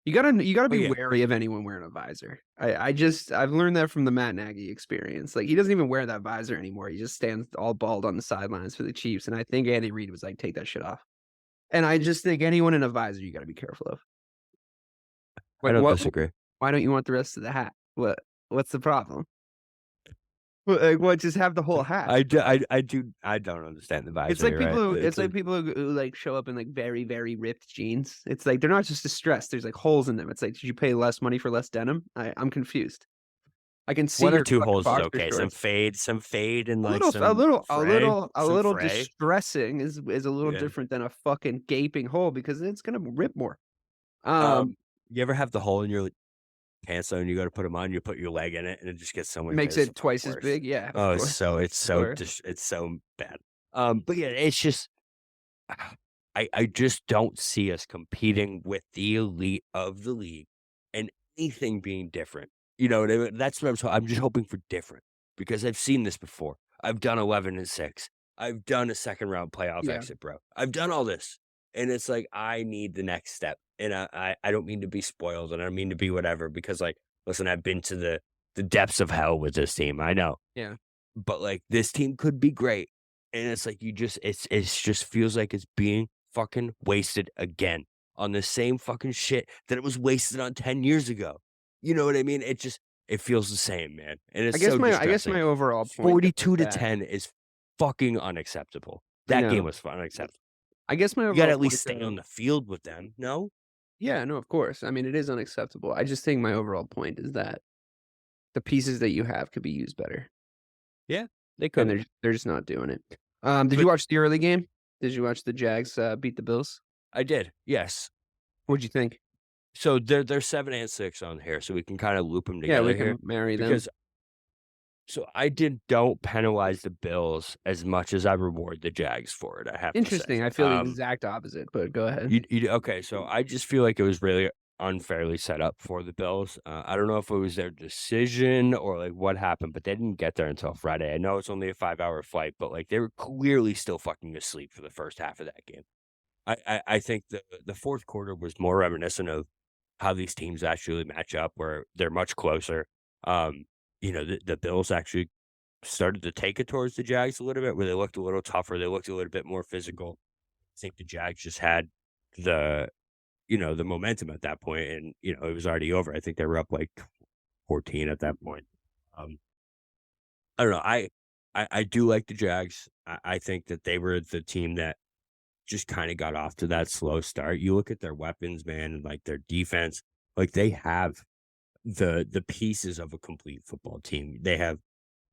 You gotta be yeah. wary of anyone wearing a visor. I've learned that from the Matt Nagy experience. Like, he doesn't even wear that visor anymore. He just stands all bald on the sidelines for the Chiefs. And I think Andy Reid was like, "Take that shit off." And I just think anyone in a visor, you gotta be careful of. I Wait, don't what? disagree. Why don't you want the rest of the hat? What's the problem? What? Just have the whole hat. I don't understand the visor, It's like you're people right. who It's it's like like people who like show up in like very, very ripped jeans. It's like they're not just distressed. There's like holes in them. It's like, did you pay less money for less denim? I'm confused. I can see 1 or your 2 fucking holes is boxer okay. shorts. Some fade and, A like, little, a some little, a fray, little, a some little fray. distressing is a little Yeah. different than a fucking gaping hole because it's gonna rip more. You ever have the hole in your pants though, and you go to put them on, you put your leg in it, and it just gets so much Makes it's it fucking twice as worse. big. Yeah, of Oh, course. it's so bad. But yeah, it's just I just don't see us competing with the elite of the league and anything being different. You know what I mean? That's what I'm just hoping for different because I've seen this before. I've done 11-6. I've done a second round playoff Yeah. exit, bro. I've done all this. And it's like I need the next step. And I don't mean to be spoiled and I don't mean to be whatever because, like, listen, I've been to the depths of hell with this team. I know. Yeah. But, like, this team could be great. And it's like it's just feels like it's being fucking wasted again on the same fucking shit that it was wasted on 10 years ago. You know what I mean? It feels the same, man. And it's so I guess distressing. my overall point 42 to that 10 is fucking unacceptable. I That game know. was unacceptable. I guess my You overall gotta at point least stay though- on the field with them, no? Yeah, no, of course. I mean, it is unacceptable. I just think my overall point is that the pieces that you have could be used better, Yeah, they and could. they're just not doing it. Did you But watch the early game? Did you watch the Jags beat the Bills? I did, yes. What'd you think? So they're 7 and 6 on here, so we can kinda loop them Yeah, we together here can marry them. because so I don't penalize the Bills as much as I reward the Jags for it, I have to say. Interesting. I feel the exact opposite, but go ahead. Okay, so I just feel like it was really unfairly set up for the Bills. I don't know if it was their decision or, like, what happened, but they didn't get there until Friday. I know it's only a 5-hour flight, but, like, they were clearly still fucking asleep for the first half of that game. I think the 4th quarter was more reminiscent of how these teams actually match up, where they're much closer. Um, the Bills actually started to take it towards the Jags a little bit, where they looked a little tougher, they looked a little bit more physical. I think the Jags just had the the momentum at that point, and, it was already over. I think they were up, like, 14 at that point. Um, I don't know, I do like the Jags. I think that they were the team that just kinda got off to that slow start. You look at their weapons, man, and, like, their defense, like, they have the pieces of a complete football team. They have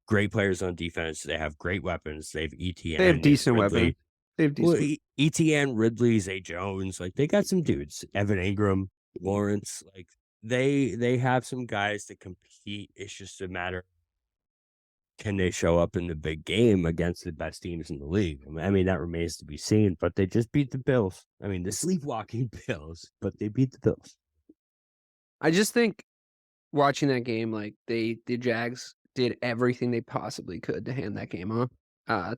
great players on defense, they have great weapons, they have They have ETN, they have decent weapons. Ridley. They have Well, decent. ETN, Ridley, Zay Jones, like, they got some dudes, Evan Ingram, Lawrence, like, they have some guys that compete. It's just a matter, can they show up in the big game against the best teams in the league? I mean, that remains to be seen, but they just beat the Bills. I mean, the sleepwalking Bills, but they beat the Bills. I just think watching that game, like the Jags did everything they possibly could to hand that game off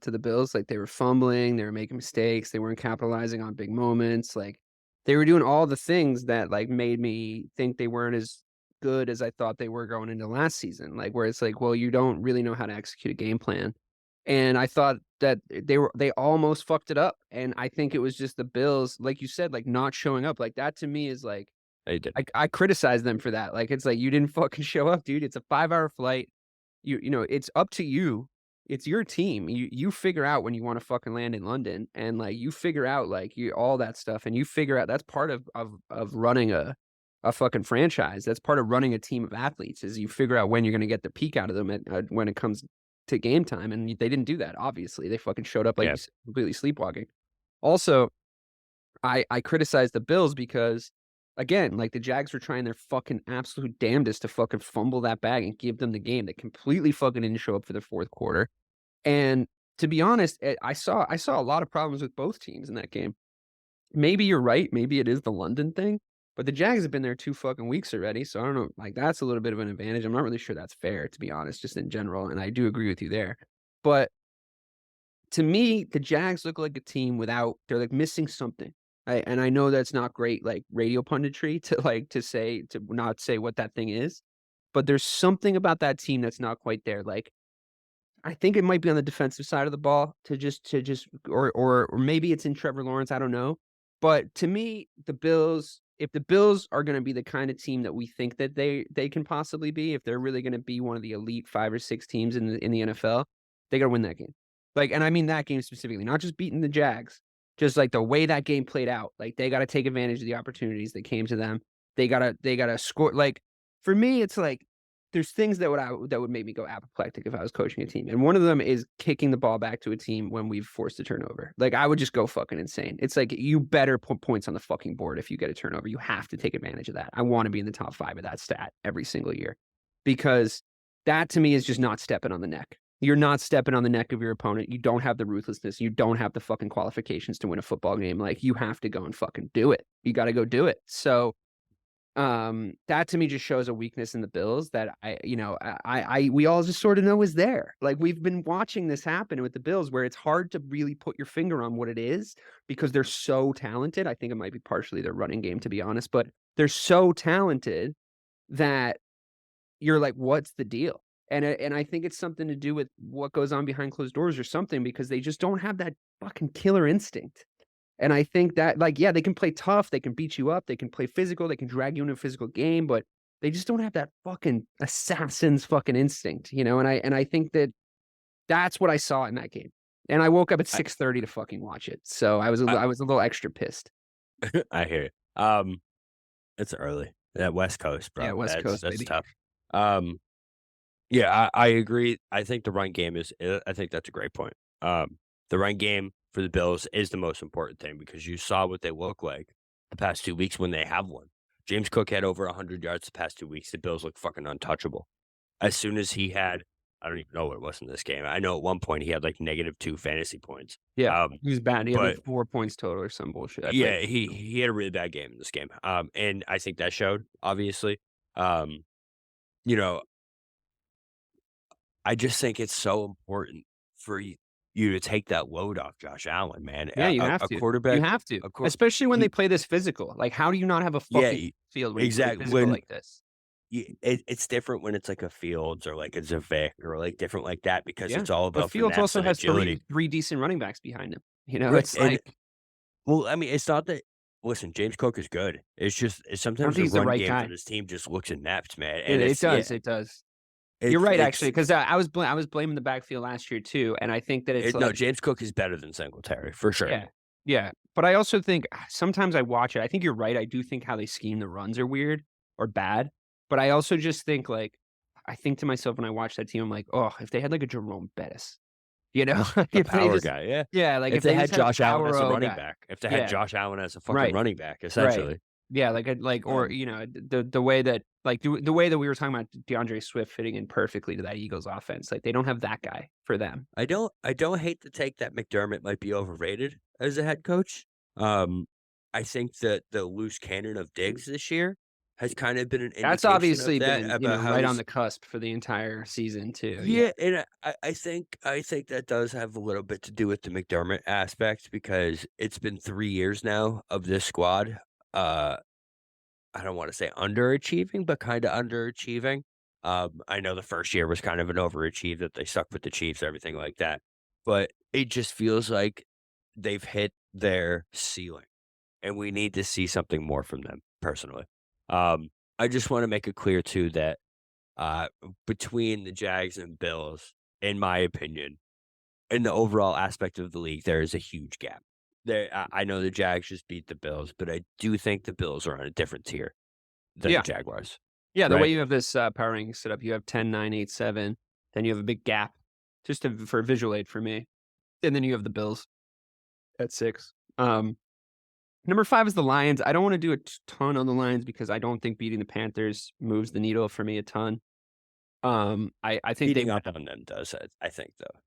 to the Bills. Like they were fumbling, they were making mistakes, they weren't capitalizing on big moments. Like they were doing all the things that like made me think they weren't as good as I thought they were going into last season. Like where it's like, well, you don't really know how to execute a game plan. And I thought that they almost fucked it up. And I think it was just the Bills, like you said, like not showing up. Like that to me is like They did. I criticize them for that. Like, it's like, you didn't fucking show up, dude. It's a 5-hour flight. It's up to you. It's your team. You figure out when you wanna fucking land in London, and, like, you figure out, like, you all that stuff, and you figure out that's part of running a fucking franchise. That's part of running a team of athletes, is you figure out when you're gonna get the peak out of them when it comes to game time, and they didn't do that, obviously. They fucking showed up, like Yeah. you said, completely sleepwalking. Also, I criticize the Bills because, again, like, the Jags were trying their fucking absolute damnedest to fucking fumble that bag and give them the game. They completely fucking didn't show up for the 4th quarter, and to be honest, I saw a lot of problems with both teams in that game. Maybe you're right, maybe it is the London thing, but the Jags have been there 2 fucking weeks already, so I don't know, like, that's a little bit of an advantage. I'm not really sure that's fair, to be honest, just in general, and I do agree with you there. But to me, the Jags look like a team without they're, like, missing something. I know that's not great, like, radio punditry to, like, to not say what that thing is, but there's something about that team that's not quite there, like, I think it might be on the defensive side of the ball to just or maybe it's in Trevor Lawrence, I don't know. But to me, the Bills if the Bills are gonna be the kind of team that we think that they can possibly be, if they're really gonna be one of the elite 5 or 6 teams in the NFL, they gotta win that game. Like, and I mean that game specifically, not just beating the Jags, just like the way that game played out. Like, they gotta take advantage of the opportunities that came to them. They gotta score like, for me, it's like there's things that would make me go apoplectic if I was coaching a team, and one of them is kicking the ball back to a team when we've forced a turnover. Like, I would just go fucking insane. It's like, you better put points on the fucking board if you get a turnover. You have to take advantage of that. I wanna be in the top 5 of that stat every single year, because that to me is just not stepping on the neck. You're not stepping on the neck of your opponent. You don't have the ruthlessness. You don't have the fucking qualifications to win a football game. Like, you have to go and fucking do it. You gotta go do it. So that to me just shows a weakness in the Bills that we all just sort of know is there. Like, we've been watching this happen with the Bills where it's hard to really put your finger on what it is because they're so talented. I think it might be partially their running game, to be honest, but they're so talented that you're like, what's the deal? And I think it's something to do with what goes on behind closed doors or something, because they just don't have that fucking killer instinct. And I think that, like, yeah, they can play tough, they can beat you up, they can play physical, they can drag you into a physical game, but they just don't have that fucking assassin's fucking instinct, you know? And I think that that's what I saw in that game. And I woke up at I 6:30 to fucking watch it. So I was a I little extra pissed. I hear you. It's early. That West Coast, Yeah, bro. West Coast, That's baby. tough. Yeah, I agree. I think the run game is. I think that's a great point. The run game for the Bills is the most important thing because you saw what they look like the past 2 weeks when they have one. James Cook had over 100 yards the past 2 weeks. The Bills look fucking untouchable. As soon as he had, I don't even know what it was in this game. I know at one point he had like -2 fantasy points. Yeah, he was bad. He had But like 4 points total or some bullshit. I played. yeah, he had a really bad game in this game. And I think that showed obviously. Um, you know, I just think it's so important for you to take that load off Josh Allen, man. Yeah, you have A to. You quarterback, have to, a quar especially when they he play this physical. Like, how do you not have a yeah, fucking field when you play exactly. physical like this? It's different when it's like a Fields or like a Vic or like different like that because Yeah, it's all but about Fields finesse also and has agility. three decent running backs behind him. You know, Right, it's and like well, I mean, it's not that listen, James Cook is good. It's just I don't sometimes think the he's the run right game for guy. this team just looks inept, man, and It it's yeah, does, it does. You're right, actually, it's 'cause I was blaming the backfield last year too, and I think that it's no, like James Cook is better than Singletary for sure. yeah, yeah, but I also think sometimes I watch it. I think you're right. I do think how they scheme the runs are weird or bad, but I also just think like I think to myself when I watch that team, I'm like, oh, if they had like a Jerome Bettis, you know, like A if they power just guy, yeah. yeah, like If if they they had just had a Josh Allen power as a O running guy, back, if they had yeah, Josh Allen as a fucking right. running back, Right. essentially. Yeah, like or, Um, you know, the way that like, the way that we were talking about DeAndre Swift fitting in perfectly to that Eagles offense, like, they don't have that guy for them. I don't hate to take that McDermott might be overrated as a head coach. Um, I think that the loose cannon of Diggs this year has kind of been an That's indication of obviously that, been, you about know, how right on he's the cusp for the entire season too, yeah. yeah, and I think that does have a little bit to do with the McDermott aspect because it's been 3 years now of this squad, uh I don't wanna say underachieving, but kinda underachieving. I know the first year was kind of an overachieve that they stuck with the Chiefs, everything like that, but it just feels like they've hit their ceiling, and we need to see something more from them, personally. I just wanna make it clear too that, uh, between the Jags and Bills, in my opinion, in the overall aspect of the league, there is a huge gap. I know the Jags just beat the Bills, but I do think the Bills are on a different tier than the Yeah. Jaguars, Yeah, the way right? you have this, power ranking set up, you have 10, 9, 8, 7, then you have a big gap just to for visual aid for me, and then you have the Bills at 6. Number 5 is the Lions. I don't wanna do a ton on the Lions because I don't think beating the Panthers moves the needle for me a ton. I think they Beating up on them does, I think, though.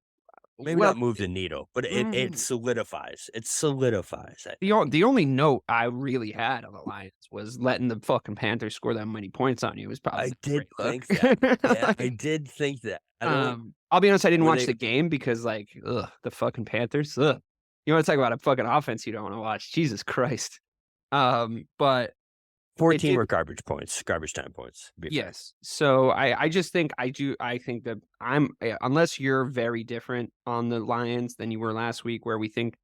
Maybe well, not move the needle, but it mm, solidifies. It solidifies, I the think. the only note I really had on the Lions was letting the fucking Panthers score that many points on you was probably I not a did great look. think that. Yeah, I Like, did think that. I don't I'll be honest, I didn't were watch they the game because, like, ugh, the fucking Panthers, ugh. You wanna talk about a fucking offense you don't wanna watch, Jesus Christ. But it 14 did were garbage points, garbage time points, to be fair. yes. So I just think I think that unless you're very different on the Lions than you were last week where we think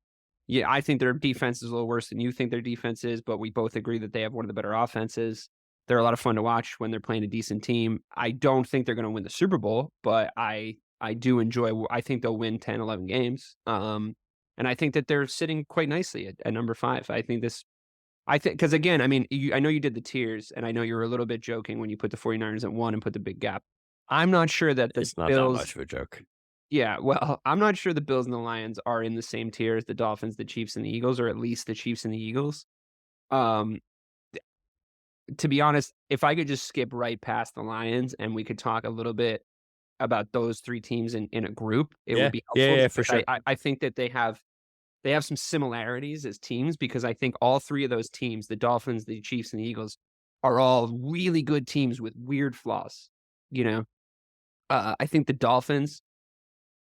yeah, I think their defense is a little worse than you think their defense is, but we both agree that they have one of the better offenses. They're a lot of fun to watch when they're playing a decent team. I don't think they're gonna win the Super Bowl, but I do enjoy I think they'll win 10, 11 games. And I think that they're sitting quite nicely at number 5. I think because again, I mean, I know you did the tiers, and I know you were a little bit joking when you put the 49ers at 1 and put the big gap. I'm not sure that the It's not that Bills much of a joke. yeah, well, I'm not sure the Bills and the Lions are in the same tier as the Dolphins, the Chiefs, and the Eagles, or at least the Chiefs and the Eagles. Um, to be honest, if I could just skip right past the Lions and we could talk a little bit about those 3 teams in a group, it would Yeah. be Yeah, helpful yeah, for because sure. I think that they have some similarities as teams because I think all 3 of those teams, the Dolphins, the Chiefs, and the Eagles, are all really good teams with weird flaws, you know? I think the Dolphins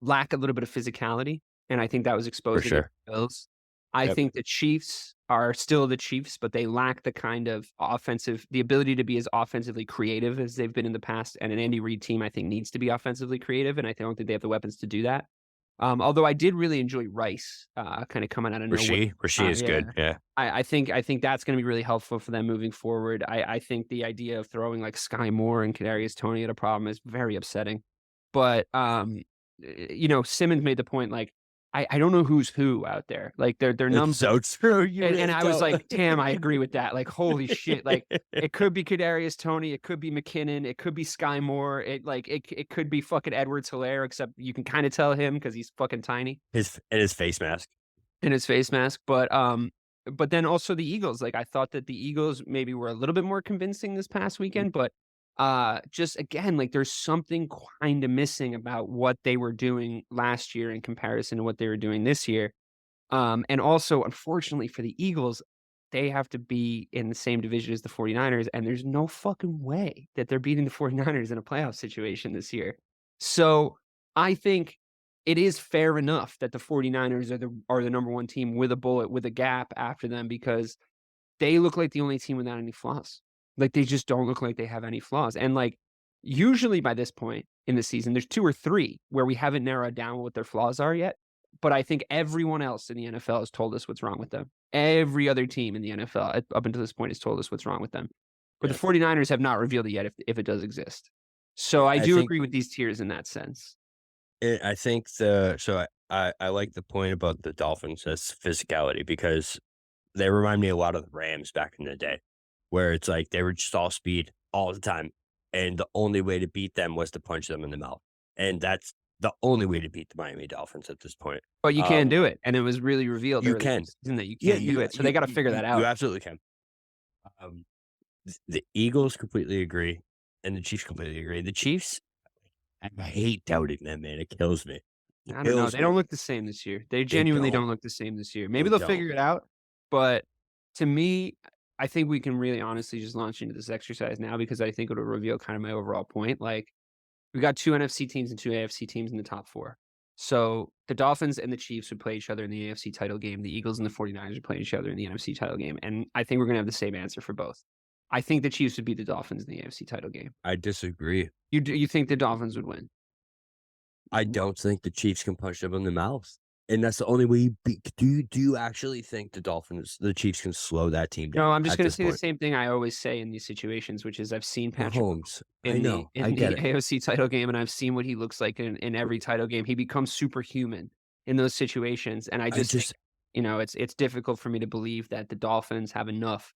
lack a little bit of physicality, and I think that was For exposed against sure. the Bills. I Yep. think the Chiefs are still the Chiefs, but they lack the kind of the ability to be as offensively creative as they've been in the past, and an Andy Reid team, I think, needs to be offensively creative, and I don't think they have the weapons to do that. Although I did really enjoy Rice, kinda coming out of nowhere. Rasheed is Yeah. good, yeah. I think that's gonna be really helpful for them moving forward. I think the idea of throwing, like, Sky Moore and Kadarius Toney at a problem is very upsetting. But, you know, Simmons made the point, like, I don't know who's who out there. Like their It's numbers. so true. You And really I was don't. like, damn, I agree with that. Like, holy shit. Like, it could be Kadarius Toney, it could be McKinnon, it could be Sky Moore, it could be fucking Edwards-Helaire, except you can kind of tell him because he's fucking tiny his face mask. in his face mask. But then also the Eagles. Like, I thought that the Eagles maybe were a little bit more convincing this past weekend, but just again, like there's something kind of missing about what they were doing last year in comparison to what they were doing this year. And also, unfortunately for the Eagles, they have to be in the same division as the 49ers, and there's no fucking way that they're beating the 49ers in a playoff situation this year. So I think it is fair enough that the 49ers are the number one team with a bullet, with a gap after them, because they look like the only team without any flaws. Like, they just don't look like they have any flaws. And, like, usually by this point in the season, there's 2 or 3 where we haven't narrowed down what their flaws are yet. But I think everyone else in the NFL has told us what's wrong with them. Every other team in the NFL up until this point has told us what's wrong with them. But the 49ers have not revealed it yet if it does exist. So I do agree with these tiers in that sense. I think I like the point about the Dolphins as physicality, because they remind me a lot of the Rams back in the day, where it's like they were just all speed all the time, and the only way to beat them was to punch them in the mouth. And that's the only way to beat the Miami Dolphins at this point. But you can do it, and it was really revealed You early in can. the season that you can't do it. So they got to figure that out. You absolutely can. The Eagles completely agree, and the Chiefs completely agree. The Chiefs, I hate doubting them, man. It kills me. I don't know. They don't look the same this year. They genuinely don't look the same this year. Maybe they'll figure it out. But to me, I think we can really honestly just launch into this exercise now, because I think it'll reveal kind of my overall point. Like, we got 2 NFC teams and 2 AFC teams in the top 4. So the Dolphins and the Chiefs would play each other in the AFC title game. The Eagles and the 49ers would play each other in the NFC title game. And I think we're going to have the same answer for both. I think the Chiefs would beat the Dolphins in the AFC title game. I disagree. You think the Dolphins would win? I don't think the Chiefs can punch them in the mouth. And that's the only way you beat. Do you actually think the Chiefs can slow that team down? No, I'm just going to say the same thing I always say in these situations, which is I've seen Patrick Mahomes in the AFC title game, and I've seen what he looks like in every title game. He becomes superhuman in those situations, and I just think, it's difficult for me to believe that the Dolphins have enough,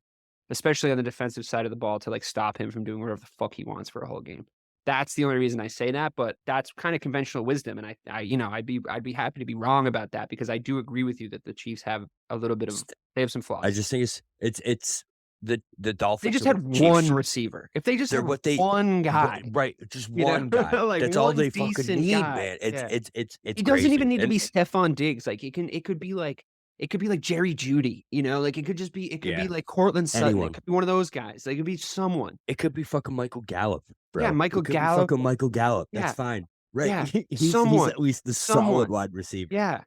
especially on the defensive side of the ball, to like stop him from doing whatever the fuck he wants for a whole game. That's the only reason I say that, but that's kind of conventional wisdom, and I'd be happy to be wrong about that, because I do agree with you that the Chiefs have a little bit of they have some flaws. I just think it's the Dolphins. They just had one receiver. If they just had one guy, right? Just one guy. Like, that's all they fucking need, man. It's he doesn't even need to be Stephon Diggs. Like, it could be like Jerry Jeudy, like it could be like Cortland Sutton. Anyone. It could be one of those guys. Like, it could be someone. It could be fucking Michael Gallup, bro. Yeah, Michael Gallup. Fucking Michael Gallup. That's fine. Right. Yeah. He's at least the solid wide receiver. Yeah.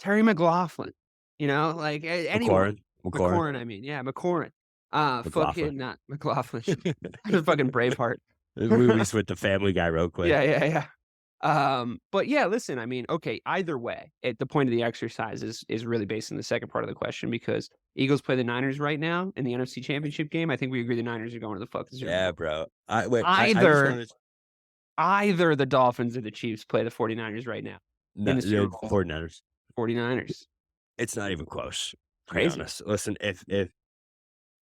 Terry McLaughlin, like anyone. McLaurin. I mean, yeah, McLaurin. Fucking not McLaughlin. Fucking Braveheart. We with the Family Guy real quick. Yeah. But yeah, listen, I mean, okay, either way, the point of the exercise is really based on the second part of the question, because Eagles play the Niners right now in the NFC Championship game. I think we agree the Niners are going to the fucking Super Bowl. Yeah, bro. Either the Dolphins or the Chiefs play the 49ers right now. In the Super Bowl. 49ers. 49ers. It's not even close. Crazy. To be honest. Listen,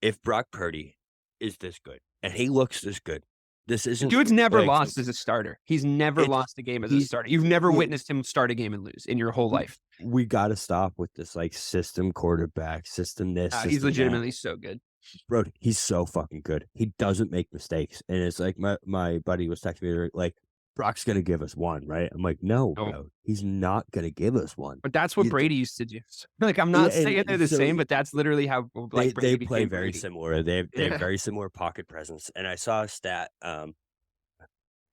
if Brock Purdy is this good and he looks this good, this isn't. Dude's never lost as a starter. He's never lost a game as a starter. You've never witnessed him start a game and lose in your whole life. We got to stop with this like system quarterback, system this. He's legitimately so good. Bro, he's so fucking good. He doesn't make mistakes. And it's like my buddy was texting me like, Brock's going to give us one, right? I'm like, no, bro. He's not going to give us one. But that's what Brady used to do. Like, I'm not saying they're the same, but that's literally how like they Brady play very similar. They have very similar pocket presence. And I saw a stat. I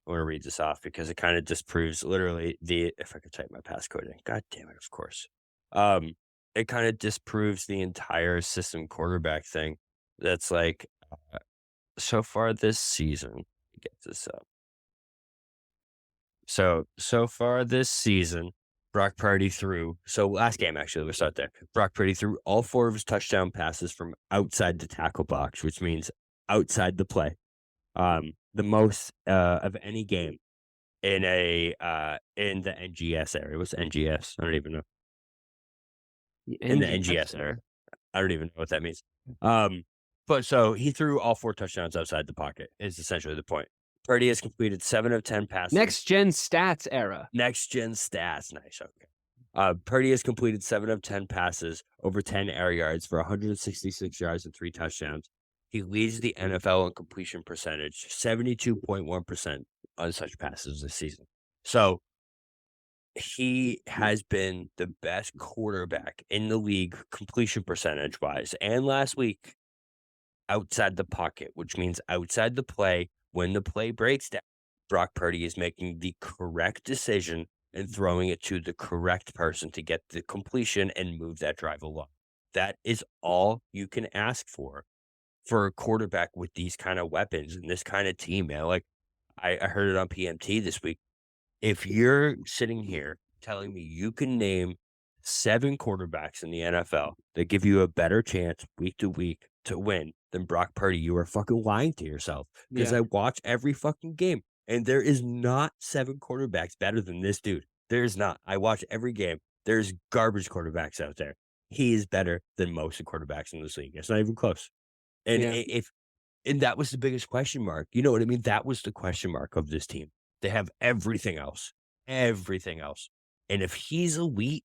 want to read this off because it kind of disproves literally if I could type my passcode in. God damn it, of course. It kind of disproves the entire system quarterback thing. That's like so far this season. Get this up. So far this season, Brock Purdy threw. So last game, actually, we'll start there. Brock Purdy threw all 4 of his touchdown passes from outside the tackle box, which means outside the play. The most of any game in the NGS area. What's NGS? I don't even know. in the NGS era. I don't even know what that means. But so he threw all 4 touchdowns outside the pocket is essentially the point. Purdy has completed 7 of 10 passes. Next gen stats era. Next gen stats. Nice. Okay. Purdy has completed 7 of 10 passes over 10 air yards for 166 yards and 3 touchdowns. He leads the NFL in completion percentage, 72.1% on such passes this season. So he has been the best quarterback in the league completion percentage wise. And last week, outside the pocket, which means outside the play, when the play breaks down, Brock Purdy is making the correct decision and throwing it to the correct person to get the completion and move that drive along. That is all you can ask for a quarterback with these kind of weapons and this kind of team, man. Like I heard it on PMT this week. If you're sitting here telling me you can name 7 quarterbacks in the NFL that give you a better chance week to week to win than Brock Purdy, you are fucking lying to yourself. Because I watch every fucking game, and there is not 7 quarterbacks better than this dude. There is not. I watch every game. There's garbage quarterbacks out there. He is better than most of the quarterbacks in this league. It's not even close. And and that was the biggest question mark. You know what I mean? That was the question mark of this team. They have everything else. Everything else. And if he's elite,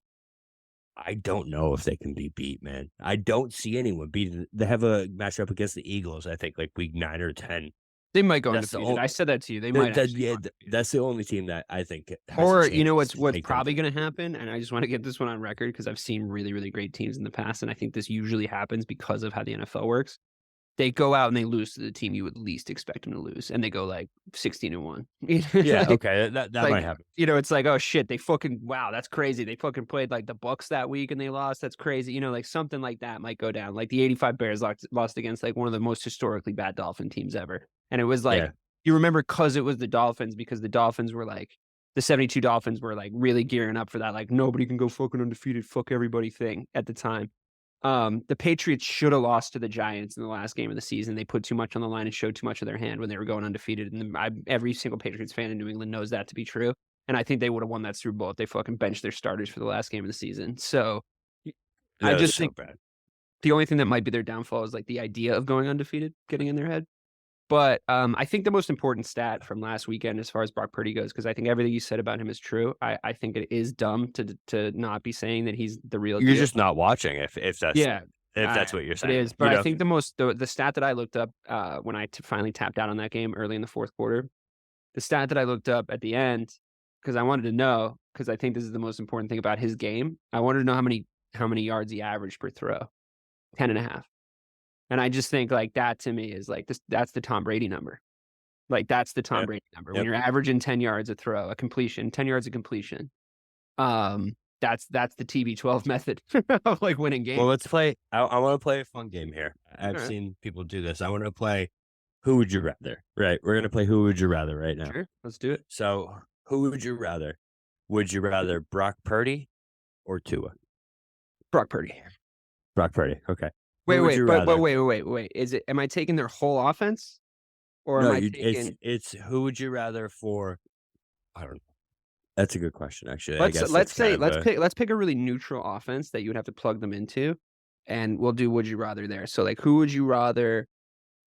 I don't know if they can be beat, man. I don't see anyone beating. They have a matchup against the Eagles, I think, like week 9 or 10. They might go undefeated. I said that to you. They might. That's the only team that I think. Or you know what's probably going to happen, and I just want to get this one on record because I've seen really, really great teams in the past, and I think this usually happens because of how the NFL works. They go out and they lose to the team you would least expect them to lose, and they go like 16-1. Yeah, okay, that like, might happen. You know, it's like, oh shit, wow, that's crazy. They fucking played like the Bucks that week and they lost. That's crazy. You know, like something like that might go down. Like the '85 Bears lost against like one of the most historically bad Dolphin teams ever, and it was like you remember because it was the Dolphins, because the Dolphins were like the '72 Dolphins were like really gearing up for that, like nobody can go fucking undefeated, fuck everybody thing at the time. The Patriots should have lost to the Giants in the last game of the season. They put too much on the line and showed too much of their hand when they were going undefeated. And every single Patriots fan in New England knows that to be true. And I think they would have won that Super Bowl if they fucking benched their starters for the last game of the season. So I just think the only thing that might be their downfall is like the idea of going undefeated getting in their head. But I think the most important stat from last weekend as far as Brock Purdy goes, because I think everything you said about him is true. I think it is dumb to not be saying that he's the real deal. You're just not watching if that's what you're saying. It is, but I think the stat that I looked up when I finally tapped out on that game early in the fourth quarter, the stat that I looked up at the end, because I wanted to know, because I think this is the most important thing about his game. I wanted to know how many yards he averaged per throw, 10.5. And I just think like that to me is like that's the Tom Brady number. Like that's the Tom Brady number. When you're averaging 10 yards a throw, a completion, 10 yards of completion. That's the TB12 method of like winning games. Well, let's play. I want to play a fun game here. I've seen people do this. I want to play Who Would You Rather? Right. We're going to play Who Would You Rather right now. Sure. Let's do it. So who would you rather? Would you rather Brock Purdy or Tua? Brock Purdy. Brock Purdy. Okay. Wait. Am I taking their whole offense? Or am I taking... It's who would you rather for, I don't know. That's a good question, actually. Let's pick a really neutral offense that you would have to plug them into, and we'll do would you rather there. So like who would you rather?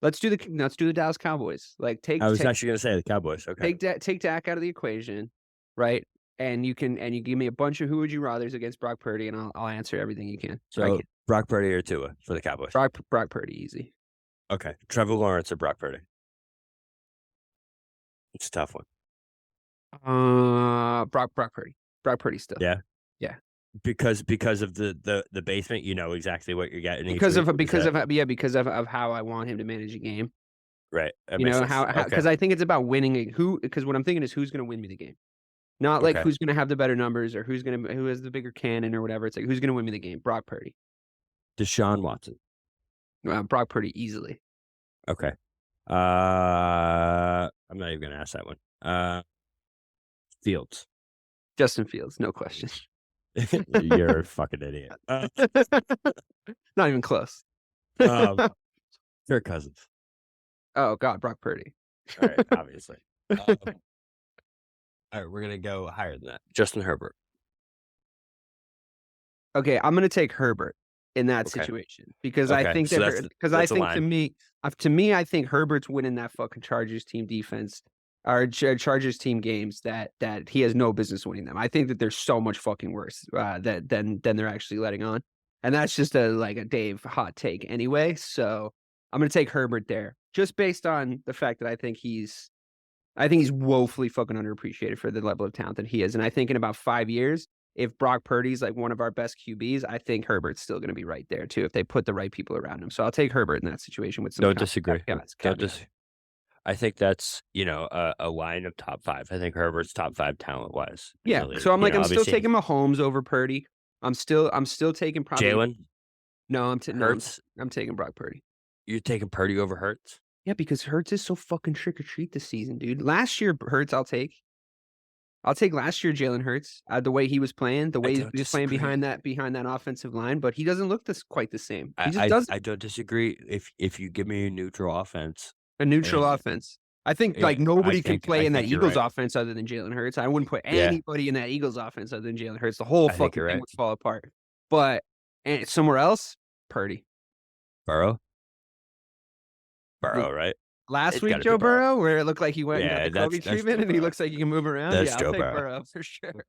Let's do the Dallas Cowboys. Like I was actually gonna say the Cowboys. Okay. Take Dak out of the equation, right? And you give me a bunch of who would you rather's against Brock Purdy, and I'll answer everything you can. So Brock Purdy or Tua for the Cowboys? Brock Purdy, easy. Okay. Trevor Lawrence or Brock Purdy? It's a tough one. Brock Purdy. Brock Purdy still. Yeah. Yeah. Because of the basement, you know exactly what you're getting. Because of how I want him to manage a game. Right. You know how because I think it's about winning because what I'm thinking is who's going to win me the game. Not like who's going to have the better numbers or who has the bigger cannon or whatever. It's like who's going to win me the game. Brock Purdy. Deshaun Watson. Brock Purdy easily. Okay. I'm not even going to ask that one. Fields. Justin Fields, no question. You're a fucking idiot. Not even close. Kirk Cousins. Oh, God, Brock Purdy. All right, obviously. All right, we're going to go higher than that. Justin Herbert. Okay, I'm gonna take Herbert in that Okay. situation because I Okay. think So that because I that's a think to line. me, I think Herbert's winning that fucking Chargers team defense or Chargers team games that he has no business winning them. I think that they're so much fucking worse than they're actually letting on, and that's just a Dave hot take anyway. So I'm gonna take Herbert there just based on the fact that I think he's woefully fucking underappreciated for the level of talent that he is, and I think in about 5 years, if Brock Purdy's like one of our best QBs, I think Herbert's still going to be right there too if they put the right people around him. So I'll take Herbert in that situation with some Don't disagree. caveats. Don't dis- I think that's a line of top 5. I think Herbert's top 5 talent wise. Yeah. So I'm still obviously taking Mahomes over Purdy. I'm still taking probably Jalen no. Hurts. I'm taking Brock Purdy. You're taking Purdy over Hurts. Yeah, because Hurts is so fucking trick or treat this season, dude. Last year Hurts, I'll take last year Jalen Hurts. The way he was playing, the way he was playing behind that offensive line, but he doesn't look quite the same. He just doesn't. I don't disagree. If you give me a neutral offense, A neutral offense. I think nobody could play in that you're Eagles right. offense other than Jalen Hurts. I wouldn't put Yeah. anybody in that Eagles offense other than Jalen Hurts. The whole I think fucking you're thing right. would fall apart. But somewhere else, Purdy. Burrow, right? Last It's week, gotta be Joe Burrow. Burrow, where it looked like he went and got the that's Kobe Joe treatment, and he Burrow. looks like he can move around. That's I'll Joe take Burrow. Burrow for sure.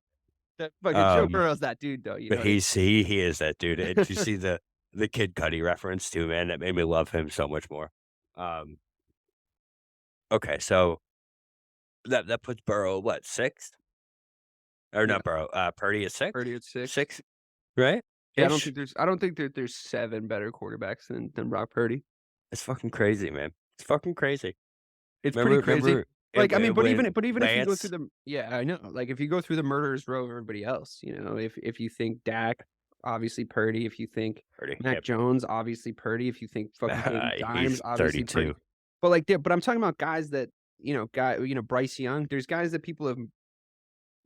That fucking Joe Burrow's that dude, though. You know But he is that dude. Did you see the Kid Cudi reference too, man? That made me love him so much more. Okay, so that puts Burrow what, 6th? Or not Burrow? Purdy is 6th. Purdy at 6. 6, right? Yeah, I don't think there's 7 better quarterbacks than Brock Purdy. It's fucking crazy, man. It's fucking crazy. It's pretty crazy. Like, I mean, but even if you go Lance, through yeah, I know. Like, if you go through the murderer's row of everybody else, if you think Dak, obviously Purdy. If you think Purdy, Mac Jones, obviously Purdy. If you think fucking Danny Dimes, he's obviously 32. Purdy. But I'm talking about guys that Bryce Young. There's guys that people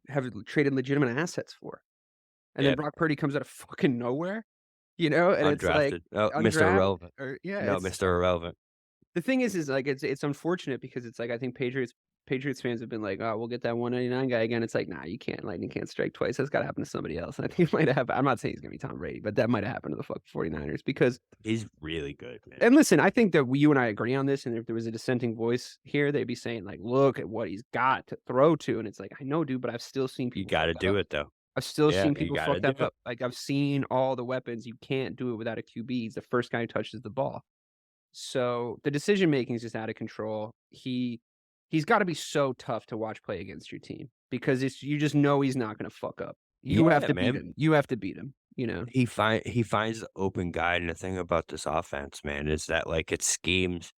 have traded legitimate assets for, and then Brock Purdy comes out of fucking nowhere, and it's like Mr. Irrelevant. Mr. Irrelevant. The thing is like it's unfortunate because it's like I think Patriots fans have been like, oh, we'll get that 199 guy again. It's like, nah, you can't. Lightning can't strike twice. That's got to happen to somebody else. And I think it might have happened. I'm not saying he's gonna be Tom Brady, but that might have happened to the fucking 49ers because he's really good, man. And listen, I think that you and I agree on this. And if there was a dissenting voice here, they'd be saying like, look at what he's got to throw to. And it's like, I know, dude, but I've still seen people. You got to do it though. I've still seen people fuck that up. Like I've seen all the weapons. You can't do it without a QB. He's the first guy who touches the ball. So the decision making is just out of control. He's got to be so tough to watch play against your team because you just know he's not going to fuck up. You have to beat him. You have to beat him. He finds the open guy, and the thing about this offense, man, is that like it schemes.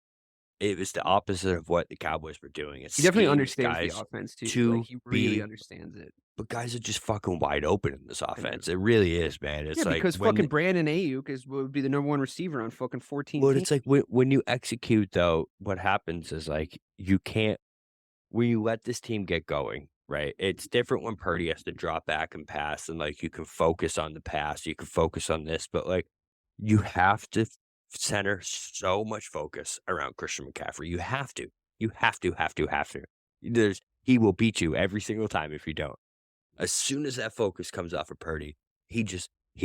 It was the opposite of what the Cowboys were doing. He definitely understands the offense too. Like, he really understands it. But guys are just fucking wide open in this offense. It really is, man. It's like because fucking Brandon Ayuk would be the number 1 receiver on fucking 14 Well, teams. it's like when you execute, though, what happens is like you can't when you let this team get going, right? It's different when Purdy has to drop back and pass, and like you can focus on the pass, you can focus on this, but like you have to center so much focus around Christian McCaffery. You have to. He will beat you every single time if you don't. As soon as that focus comes off of Purdy, he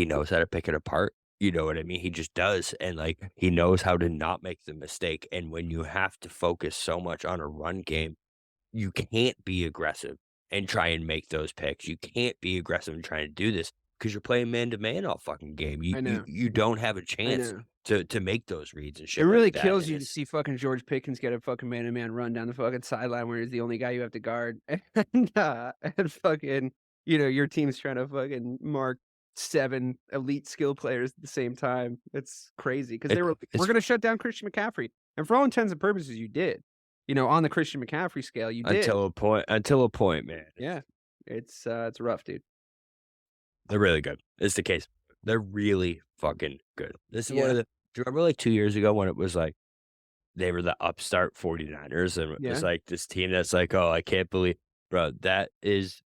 knows how to pick it apart. You know what I mean? He just does. And like, he knows how to not make the mistake. And when you have to focus so much on a run game, you can't be aggressive and try and make those picks. You can't be aggressive and trying to do this because you're playing man to man all fucking game. You don't have a chance to make those reads and shit. It really kills you to see fucking George Pickens get a fucking man to man run down the fucking sideline where he's the only guy you have to guard, and fucking your team's trying to fucking mark 7 elite skill players at the same time. It's crazy because we're gonna shut down Christian McCaffrey, and for all intents and purposes, you did. On the Christian McCaffrey scale, you did until a point, man. Yeah, it's rough, dude. They're really good. It's the case. They're really fucking good. This is one of the. Do you remember like 2 years ago when it was like they were the upstart 49ers and it was like this team that's like, oh, I can't believe, bro, that is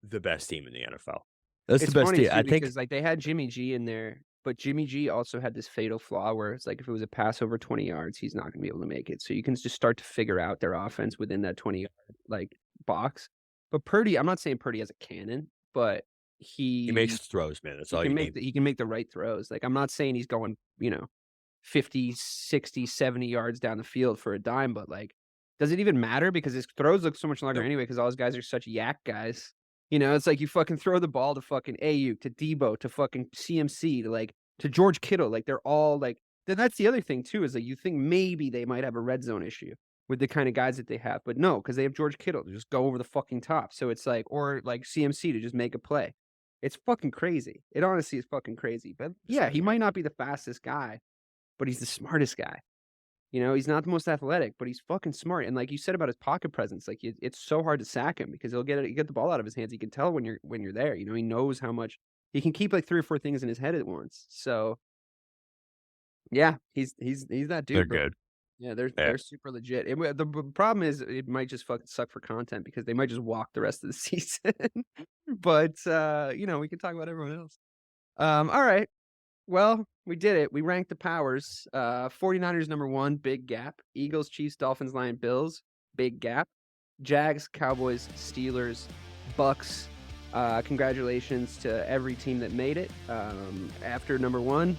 the best team in the NFL. That's the best team. I think because like they had Jimmy G in there, but Jimmy G also had this fatal flaw where it's like if it was a pass over 20 yards, he's not going to be able to make it. So you can just start to figure out their offense within that 20-yard like box. But Purdy, I'm not saying Purdy has a cannon, but He makes throws, man. That's all you need. He can make the right throws. Like, I'm not saying he's going, 50, 60, 70 yards down the field for a dime, but like, does it even matter? Because his throws look so much longer anyway, because all his guys are such yak guys. It's like you fucking throw the ball to fucking Ayuk, to Debo, to fucking CMC, to George Kittle. Like, they're all like, then that's the other thing too, is like you think maybe they might have a red zone issue with the kind of guys that they have, but no, because they have George Kittle to just go over the fucking top. So it's like, or like CMC to just make a play. It's fucking crazy. It honestly is fucking crazy. But yeah, he might not be the fastest guy, but he's the smartest guy. He's not the most athletic, but he's fucking smart. And like you said about his pocket presence, like it's so hard to sack him because he'll get the ball out of his hands. He can tell when you're there. He knows how much he can keep like 3 or 4 things in his head at once. So yeah, he's that dude. They're good. Yeah, they're super legit. The problem is it might just fucking suck for content because they might just walk the rest of the season. But we can talk about everyone else. All right. Well, we did it. We ranked the powers. 49ers number 1, big gap. Eagles, Chiefs, Dolphins, Lions, Bills, big gap. Jags, Cowboys, Steelers, Bucks. Congratulations to every team that made it. After number 1,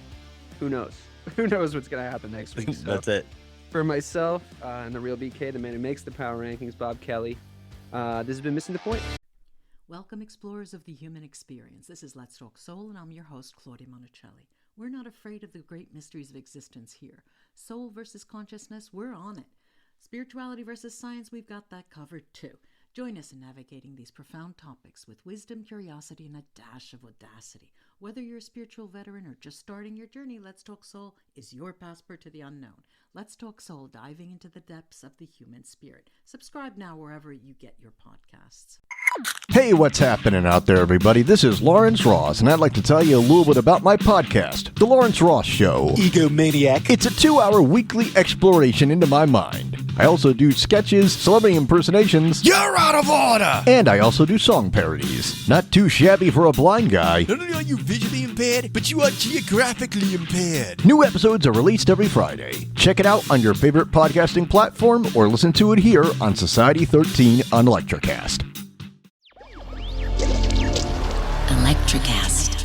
who knows? Who knows what's going to happen next week? So, that's it. For myself and the real BK, the man who makes the power rankings, Bob Kelly, this has been Missing the Point. Welcome, explorers of the human experience. This is Let's Talk Soul, and I'm your host, Claudia Monticelli. We're not afraid of the great mysteries of existence here. Soul versus consciousness, we're on it. Spirituality versus science, we've got that covered too. Join us in navigating these profound topics with wisdom, curiosity, and a dash of audacity. Whether you're a spiritual veteran or just starting your journey, Let's Talk Soul is your passport to the unknown. Let's Talk Soul, diving into the depths of the human spirit. Subscribe now wherever you get your podcasts. Hey, what's happening out there, everybody? This is Lawrence Ross, and I'd like to tell you a little bit about my podcast, The Lawrence Ross Show. Egomaniac. It's a 2-hour weekly exploration into my mind. I also do sketches, celebrity impersonations. You're out of order! And I also do song parodies. Not too shabby for a blind guy. Not only are you visually impaired, but you are geographically impaired. New episodes are released every Friday. Check it out on your favorite podcasting platform or listen to it here on Society 13 on Electrocast. Electrocast.